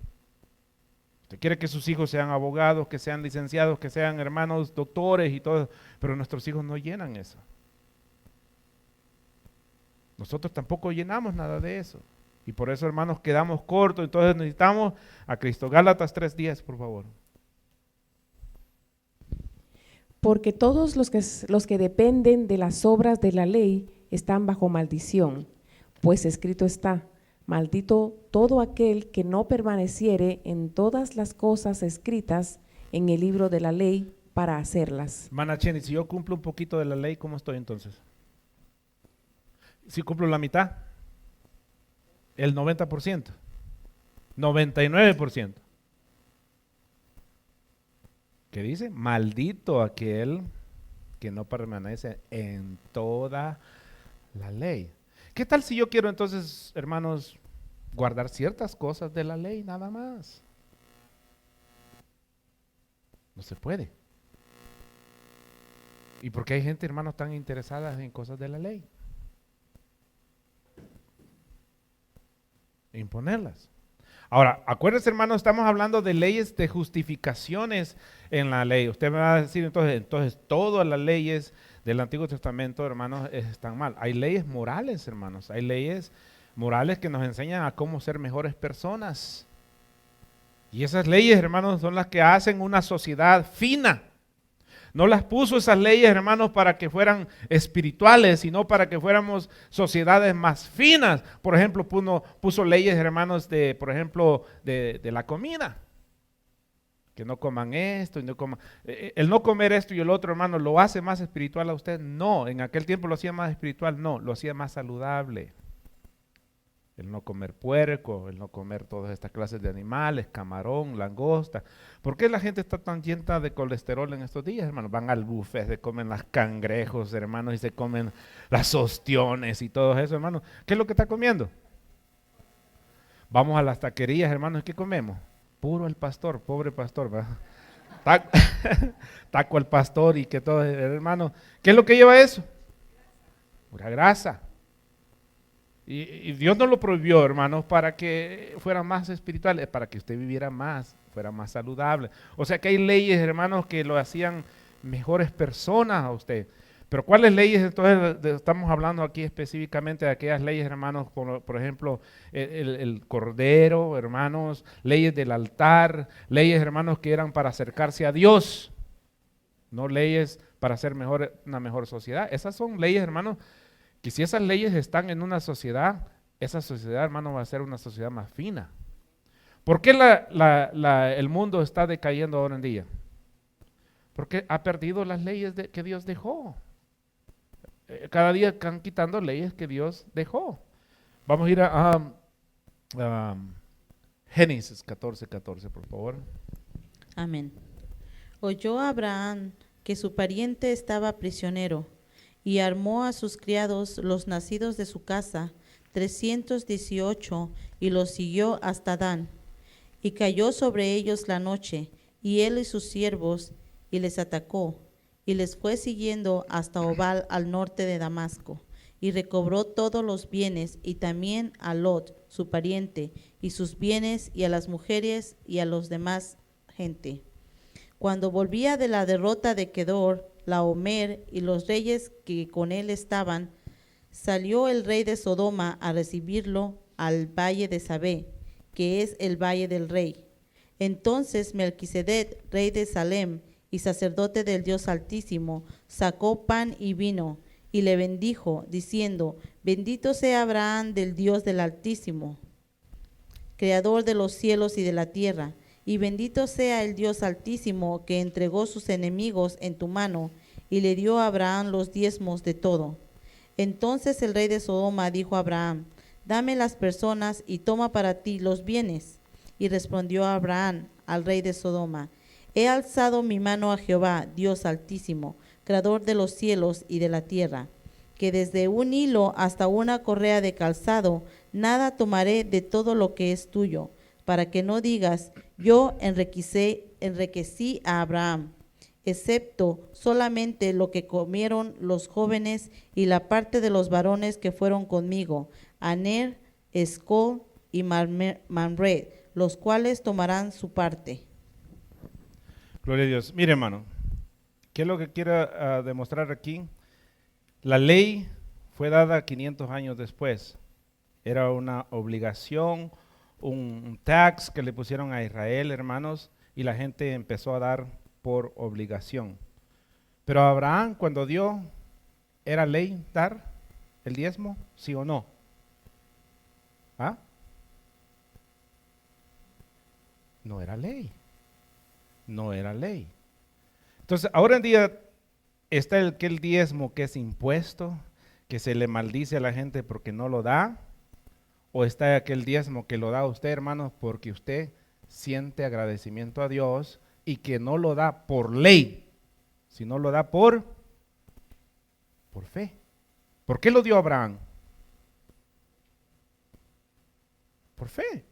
Usted quiere que sus hijos sean abogados, que sean licenciados, que sean hermanos doctores y todo, pero nuestros hijos no llenan eso. Nosotros tampoco llenamos nada de eso. Y por eso, hermanos, quedamos cortos. Entonces necesitamos a Cristo. Gálatas 3:10, por favor. Porque todos los que dependen de las obras de la ley están bajo maldición, pues escrito está, maldito todo aquel que no permaneciere en todas las cosas escritas en el libro de la ley para hacerlas. Hermana Cheni, si yo cumplo un poquito de la ley, ¿cómo estoy entonces? Si cumplo la mitad, el 90%, 99%. ¿Qué dice? Maldito aquel que no permanece en toda la ley. ¿Qué tal si yo quiero entonces, hermanos, guardar ciertas cosas de la ley nada más? No se puede. ¿Y por qué hay gente, hermanos, tan interesada en cosas de la ley? Imponerlas. Ahora, acuérdense, hermanos, estamos hablando de leyes de justificaciones en la ley. Usted me va a decir entonces todas las leyes del Antiguo Testamento, hermanos, están mal. Hay leyes morales, hermanos. Hay leyes morales que nos enseñan a cómo ser mejores personas. Y esas leyes, hermanos, son las que hacen una sociedad fina. No las puso esas leyes, hermanos, para que fueran espirituales, sino para que fuéramos sociedades más finas. Por ejemplo, puso leyes, hermanos, de la comida. Que no coman esto y no coman. El no comer esto y el otro, hermano, ¿lo hace más espiritual a usted? No, en aquel tiempo lo hacía más espiritual, no, lo hacía más saludable. El no comer puerco, el no comer todas estas clases de animales, camarón, langosta. ¿Por qué la gente está tan llena de colesterol en estos días, hermanos? Van al buffet, se comen las cangrejos, hermanos, y se comen las ostiones y todo eso, hermanos. ¿Qué es lo que está comiendo? Vamos a las taquerías, hermanos, ¿qué comemos? Puro el pastor, pobre pastor, ¿verdad? Taco al pastor y que todo, hermano. ¿Qué es lo que lleva eso? Pura grasa. Y Dios nos lo prohibió, hermanos, para que fuera más espiritual, para que usted viviera más, fuera más saludable. O sea que hay leyes, hermanos, que lo hacían mejores personas a usted. Pero ¿cuáles leyes? Entonces estamos hablando aquí específicamente de aquellas leyes, hermanos, por ejemplo, el cordero, hermanos, leyes del altar, leyes, hermanos, que eran para acercarse a Dios, no leyes para hacer una mejor sociedad. Esas son leyes, hermanos, que si esas leyes están en una sociedad, esa sociedad, hermano, va a ser una sociedad más fina. ¿Por qué el mundo está decayendo ahora en día? Porque ha perdido las leyes que Dios dejó. Cada día están quitando leyes que Dios dejó. Vamos a ir a Génesis 14:14, por favor. Amén. Oyó Abraham que su pariente estaba prisionero, y armó a sus criados los nacidos de su casa, 318, y los siguió hasta Dan. Y cayó sobre ellos la noche, y él y sus siervos, y les atacó, y les fue siguiendo hasta Obal al norte de Damasco, y recobró todos los bienes, y también a Lot, su pariente, y sus bienes, y a las mujeres, y a los demás gente. Cuando volvía de la derrota de Kedor, Laomer y los reyes que con él estaban, salió el rey de Sodoma a recibirlo al valle de Sabé, que es el valle del rey. Entonces Melquisedec, rey de Salem y sacerdote del Dios Altísimo, sacó pan y vino y le bendijo, diciendo: Bendito sea Abraham del Dios del Altísimo, creador de los cielos y de la tierra, y bendito sea el Dios Altísimo que entregó sus enemigos en tu mano y le dio a Abraham los diezmos de todo. Entonces el rey de Sodoma dijo a Abraham: Dame las personas y toma para ti los bienes. Y respondió Abraham al rey de Sodoma: He alzado mi mano a Jehová, Dios Altísimo, creador de los cielos y de la tierra, que desde un hilo hasta una correa de calzado, nada tomaré de todo lo que es tuyo, para que no digas: yo enriquecí a Abraham, excepto solamente lo que comieron los jóvenes y la parte de los varones que fueron conmigo, Aner, Escol y Mamre, los cuales tomarán su parte. Gloria a Dios. Mire, hermano, ¿qué es lo que quiero demostrar aquí? La ley fue dada 500 años después. Era una obligación, un tax que le pusieron a Israel, hermanos, y la gente empezó a dar por obligación. Pero Abraham, cuando dio, ¿era ley dar el diezmo? ¿Sí o no? ¿Ah? No era ley. No era ley. Entonces, ahora en día está el diezmo que es impuesto, que se le maldice a la gente porque no lo da, o está aquel diezmo que lo da a usted, hermanos, porque usted siente agradecimiento a Dios y que no lo da por ley, sino lo da por fe. ¿Por qué lo dio Abraham? Por fe.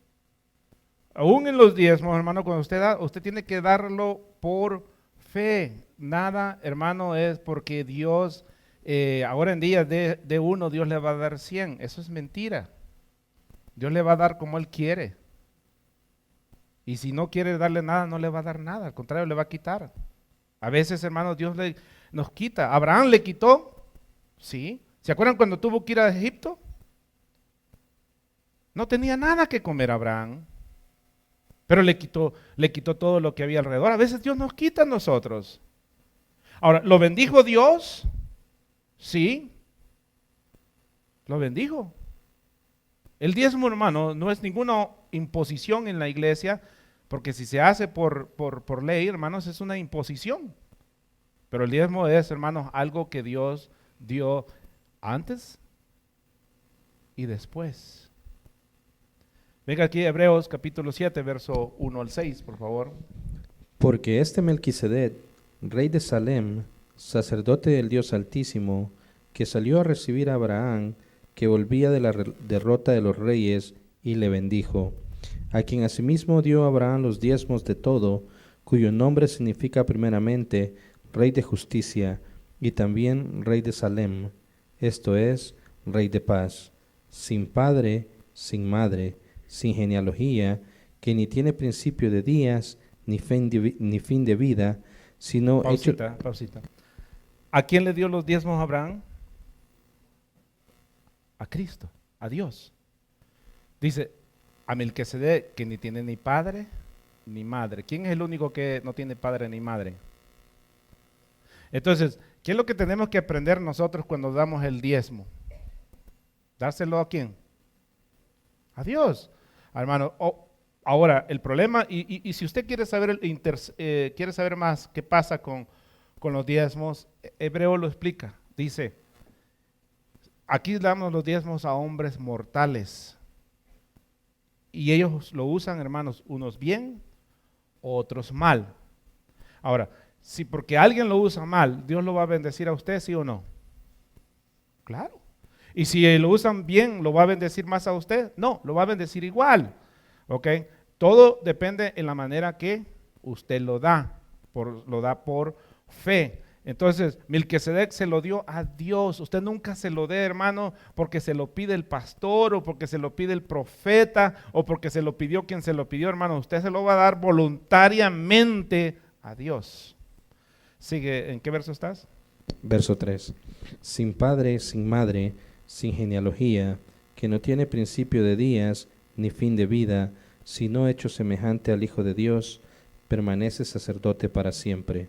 Aún en los diezmos, hermano, cuando usted da, usted tiene que darlo por fe. Nada, hermano, es porque Dios, ahora en día de uno, Dios le va a dar 100. Eso es mentira. Dios le va a dar como Él quiere. Y si no quiere darle nada, no le va a dar nada. Al contrario, le va a quitar. A veces, hermanos, Dios nos quita. Abraham le quitó, ¿sí? ¿Se acuerdan cuando tuvo que ir a Egipto? No tenía nada que comer Abraham. Pero le quitó todo lo que había alrededor. A veces Dios nos quita a nosotros. Ahora, ¿lo bendijo Dios? Sí. Lo bendijo. El diezmo, hermano, no es ninguna imposición en la iglesia, porque si se hace por ley, hermanos, es una imposición. Pero el diezmo es, hermanos, algo que Dios dio antes y después. Venga aquí Hebreos capítulo 7, verso 1 al 6, por favor. Porque este Melquisedec, rey de Salem, sacerdote del Dios Altísimo, que salió a recibir a Abraham, que volvía de la derrota de los reyes, y le bendijo, a quien asimismo dio a Abraham los diezmos de todo, cuyo nombre significa primeramente Rey de Justicia, y también Rey de Salem, esto es, Rey de Paz, sin padre, sin madre, sin genealogía, que ni tiene principio de días, ni fin de vida, sino Pausita. ¿A quién le dio los diezmos Abraham? A Cristo, a Dios. Dice, a Melquisedec, que ni tiene ni padre ni madre. ¿Quién es el único que no tiene padre ni madre? Entonces, ¿qué es lo que tenemos que aprender nosotros cuando damos el diezmo? ¿Dárselo a quién? A Dios. Hermano, ahora el problema, y si usted quiere saber, quiere saber más qué pasa con los diezmos, Hebreo lo explica. Dice, aquí damos los diezmos a hombres mortales. Y ellos lo usan, hermanos, unos bien, otros mal. Ahora, si porque alguien lo usa mal, Dios lo va a bendecir a usted, ¿sí o no? Claro. Y si lo usan bien, ¿lo va a bendecir más a usted? No, lo va a bendecir igual. ¿Ok? Todo depende en la manera que usted lo da por fe. Entonces, Melquisedec se lo dio a Dios. Usted nunca se lo dé, hermano, porque se lo pide el pastor o porque se lo pide el profeta o porque se lo pidió quien se lo pidió, hermano. Usted se lo va a dar voluntariamente a Dios. Sigue, ¿en qué verso estás? Verso 3. Sin padre, sin madre, sin genealogía, que no tiene principio de días ni fin de vida, sino hecho semejante al Hijo de Dios, permanece sacerdote para siempre.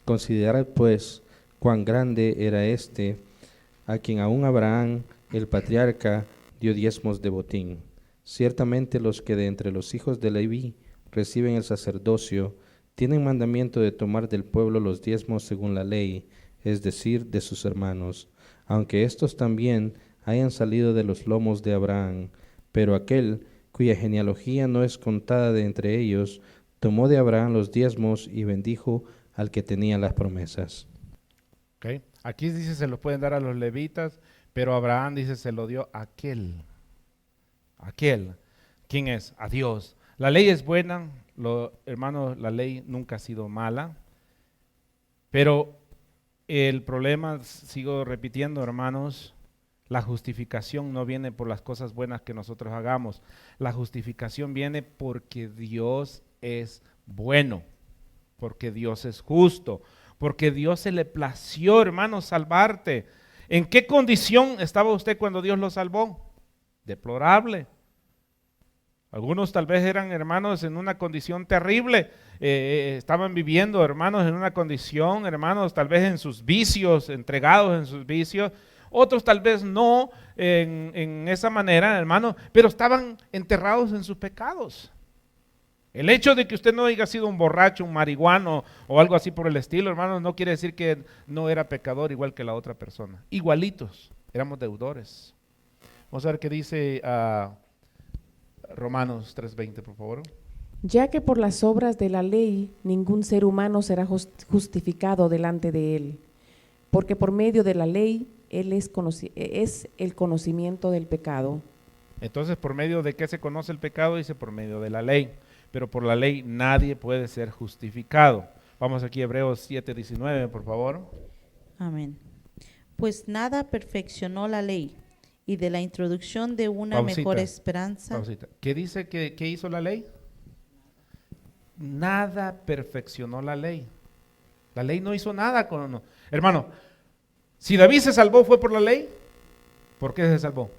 Considerad pues cuán grande era este, a quien aún Abraham, el patriarca, dio diezmos de botín. Ciertamente los que de entre los hijos de Leví reciben el sacerdocio, tienen mandamiento de tomar del pueblo los diezmos según la ley, es decir, de sus hermanos, aunque estos también hayan salido de los lomos de Abraham. Pero aquel cuya genealogía no es contada de entre ellos, tomó de Abraham los diezmos y bendijo al que tenía las promesas. Okay. Aquí dice se lo pueden dar a los levitas, pero Abraham dice se lo dio a aquel. Aquel. ¿Quién es? A Dios. La ley es buena, hermanos, la ley nunca ha sido mala, pero el problema, sigo repitiendo, hermanos, la justificación no viene por las cosas buenas que nosotros hagamos. La justificación viene porque Dios es bueno, porque Dios es justo, porque Dios se le plació, hermano, salvarte. ¿En qué condición estaba usted cuando Dios lo salvó? Deplorable. Algunos tal vez eran, hermanos, en una condición terrible, estaban viviendo, hermanos, en una condición, hermanos, tal vez en sus vicios, entregados en sus vicios. Otros tal vez no en esa manera, hermano, pero estaban enterrados en sus pecados. El hecho de que usted no haya sido un borracho, un marihuano o algo así por el estilo, hermanos, no quiere decir que no era pecador igual que la otra persona. Igualitos, éramos deudores. Vamos a ver qué dice Romanos 3:20, por favor. Ya que por las obras de la ley ningún ser humano será justificado delante de él, porque por medio de la ley él es el conocimiento del pecado. Entonces, ¿por medio de qué se conoce el pecado? Dice por medio de la ley, pero por la ley nadie puede ser justificado. Vamos aquí a Hebreos 7:19, por favor. Amén. Pues nada perfeccionó la ley, y de la introducción de una Pausita, mejor esperanza. Pausita. ¿Qué dice que hizo la ley? Nada perfeccionó la ley. La ley no hizo nada con uno. Hermano, si David se salvó fue por la ley. ¿Por qué se salvó?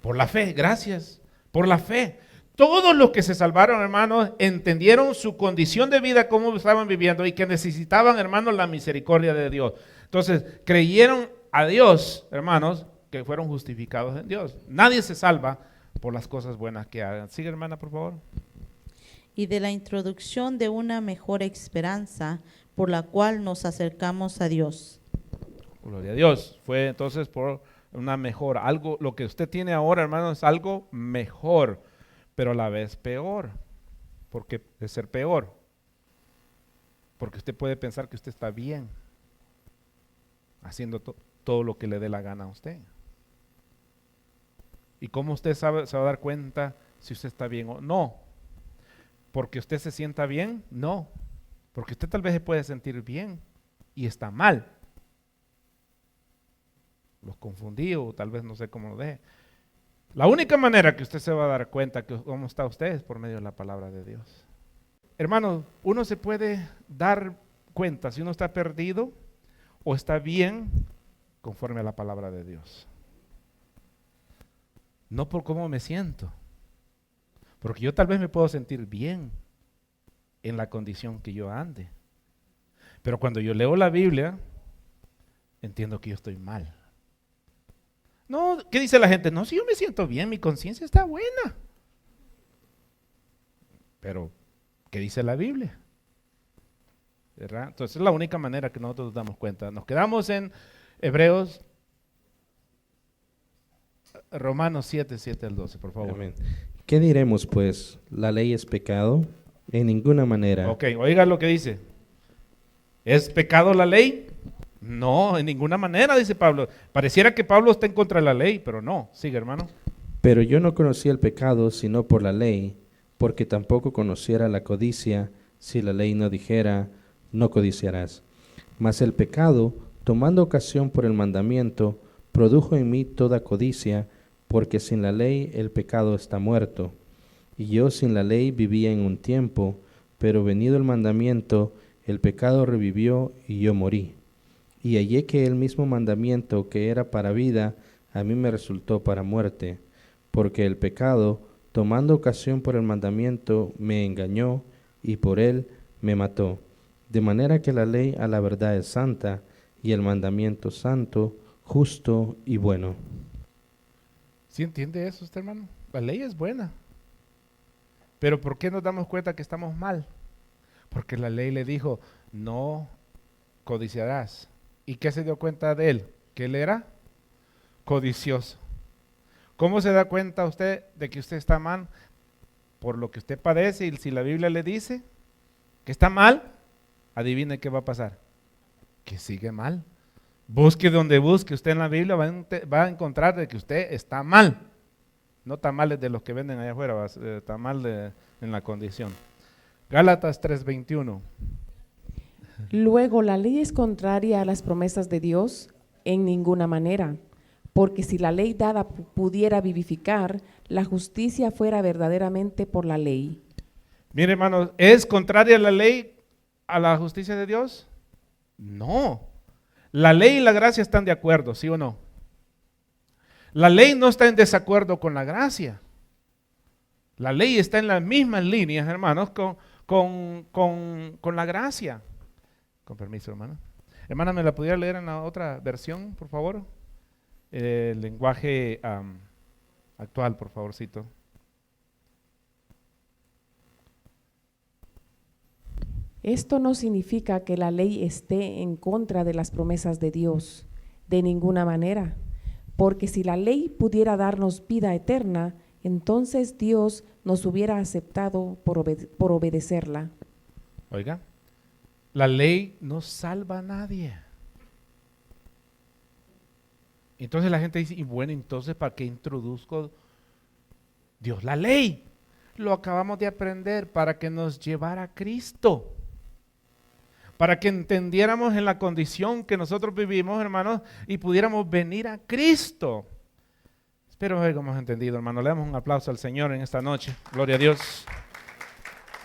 Por la fe, gracias. Por la fe. Todos los que se salvaron, hermanos, entendieron su condición de vida, cómo estaban viviendo y que necesitaban, hermanos, la misericordia de Dios. Entonces, creyeron a Dios, hermanos, que fueron justificados en Dios. Nadie se salva por las cosas buenas que hagan. Sigue, hermana, por favor. Y de la introducción de una mejor esperanza, por la cual nos acercamos a Dios. Gloria a Dios. Fue entonces por una mejor, algo, lo que usted tiene ahora, hermano, es algo mejor, pero a la vez peor. ¿Por qué de ser peor? Porque usted puede pensar que usted está bien, haciendo todo lo que le dé la gana a usted. ¿Y cómo usted se va a dar cuenta si usted está bien o no? ¿Porque usted se sienta bien? No. Porque usted tal vez se puede sentir bien y está mal. Los confundí o tal vez no sé cómo lo deje. La única manera que usted se va a dar cuenta que cómo está usted es por medio de la palabra de Dios. Hermanos, uno se puede dar cuenta si uno está perdido o está bien conforme a la palabra de Dios. No por cómo me siento, porque yo tal vez me puedo sentir bien en la condición que yo ande, pero cuando yo leo la Biblia, entiendo que yo estoy mal. No, ¿qué dice la gente? No, si yo me siento bien, mi conciencia está buena. Pero, ¿qué dice la Biblia? ¿Verdad? Entonces es la única manera que nosotros nos damos cuenta. Nos quedamos en Hebreos, Romanos 7 al 12, por favor. Amén. ¿Qué diremos pues? ¿La ley es pecado? En ninguna manera. Ok, oiga lo que dice. ¿Es pecado la ley? No, en ninguna manera, dice Pablo. Pareciera que Pablo está en contra de la ley, pero no. Sigue, hermano. Pero yo no conocía el pecado sino por la ley, porque tampoco conociera la codicia si la ley no dijera, no codiciarás. Mas el pecado, tomando ocasión por el mandamiento, produjo en mí toda codicia, porque sin la ley el pecado está muerto. Y yo sin la ley vivía en un tiempo, pero venido el mandamiento, el pecado revivió y yo morí. Y hallé que el mismo mandamiento que era para vida, a mí me resultó para muerte, porque el pecado, tomando ocasión por el mandamiento, me engañó y por él me mató. De manera que la ley a la verdad es santa, y el mandamiento santo, justo y bueno. ¿Sí entiende eso usted, hermano? La ley es buena. Pero ¿por qué nos damos cuenta que estamos mal? Porque la ley le dijo, no codiciarás. ¿Y qué se dio cuenta de él? Que él era codicioso. ¿Cómo se da cuenta usted de que usted está mal? Por lo que usted padece, y si la Biblia le dice que está mal, adivine qué va a pasar. Que sigue mal. Busque donde busque usted en la Biblia, va a encontrar de que usted está mal. No tamales de los que venden allá afuera, está mal en la condición. Gálatas 3:21. Luego, la ley es contraria a las promesas de Dios en ninguna manera, porque si la ley dada pudiera vivificar, la justicia fuera verdaderamente por la ley. Mire, hermanos, ¿es contraria la ley a la justicia de Dios? No. La ley y la gracia están de acuerdo, ¿sí o no? La ley no está en desacuerdo con la gracia. La ley está en las mismas líneas, hermanos, con la gracia. Con permiso, hermana. Hermana, ¿me la pudiera leer en la otra versión, por favor? El lenguaje actual, por favorcito. Esto no significa que la ley esté en contra de las promesas de Dios, de ninguna manera, porque si la ley pudiera darnos vida eterna, entonces Dios nos hubiera aceptado por obedecerla. Oiga, la ley no salva a nadie. Entonces la gente dice, y bueno, entonces ¿para qué introduzco Dios la ley? Lo acabamos de aprender para que nos llevara a Cristo. Para que entendiéramos en la condición que nosotros vivimos, hermanos, y pudiéramos venir a Cristo. Espero que hayamos entendido, hermano. Le damos un aplauso al Señor en esta noche. Gloria a Dios.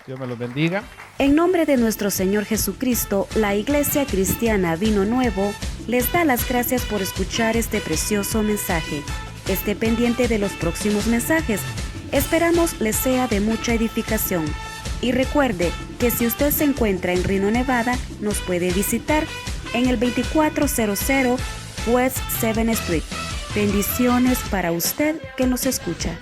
Dios me los bendiga. En nombre de nuestro Señor Jesucristo, la Iglesia Cristiana Vino Nuevo les da las gracias por escuchar este precioso mensaje. Esté pendiente de los próximos mensajes. Esperamos les sea de mucha edificación. Y recuerde que si usted se encuentra en Reno, Nevada, nos puede visitar en el 2400 West 7th Street. Bendiciones para usted que nos escucha.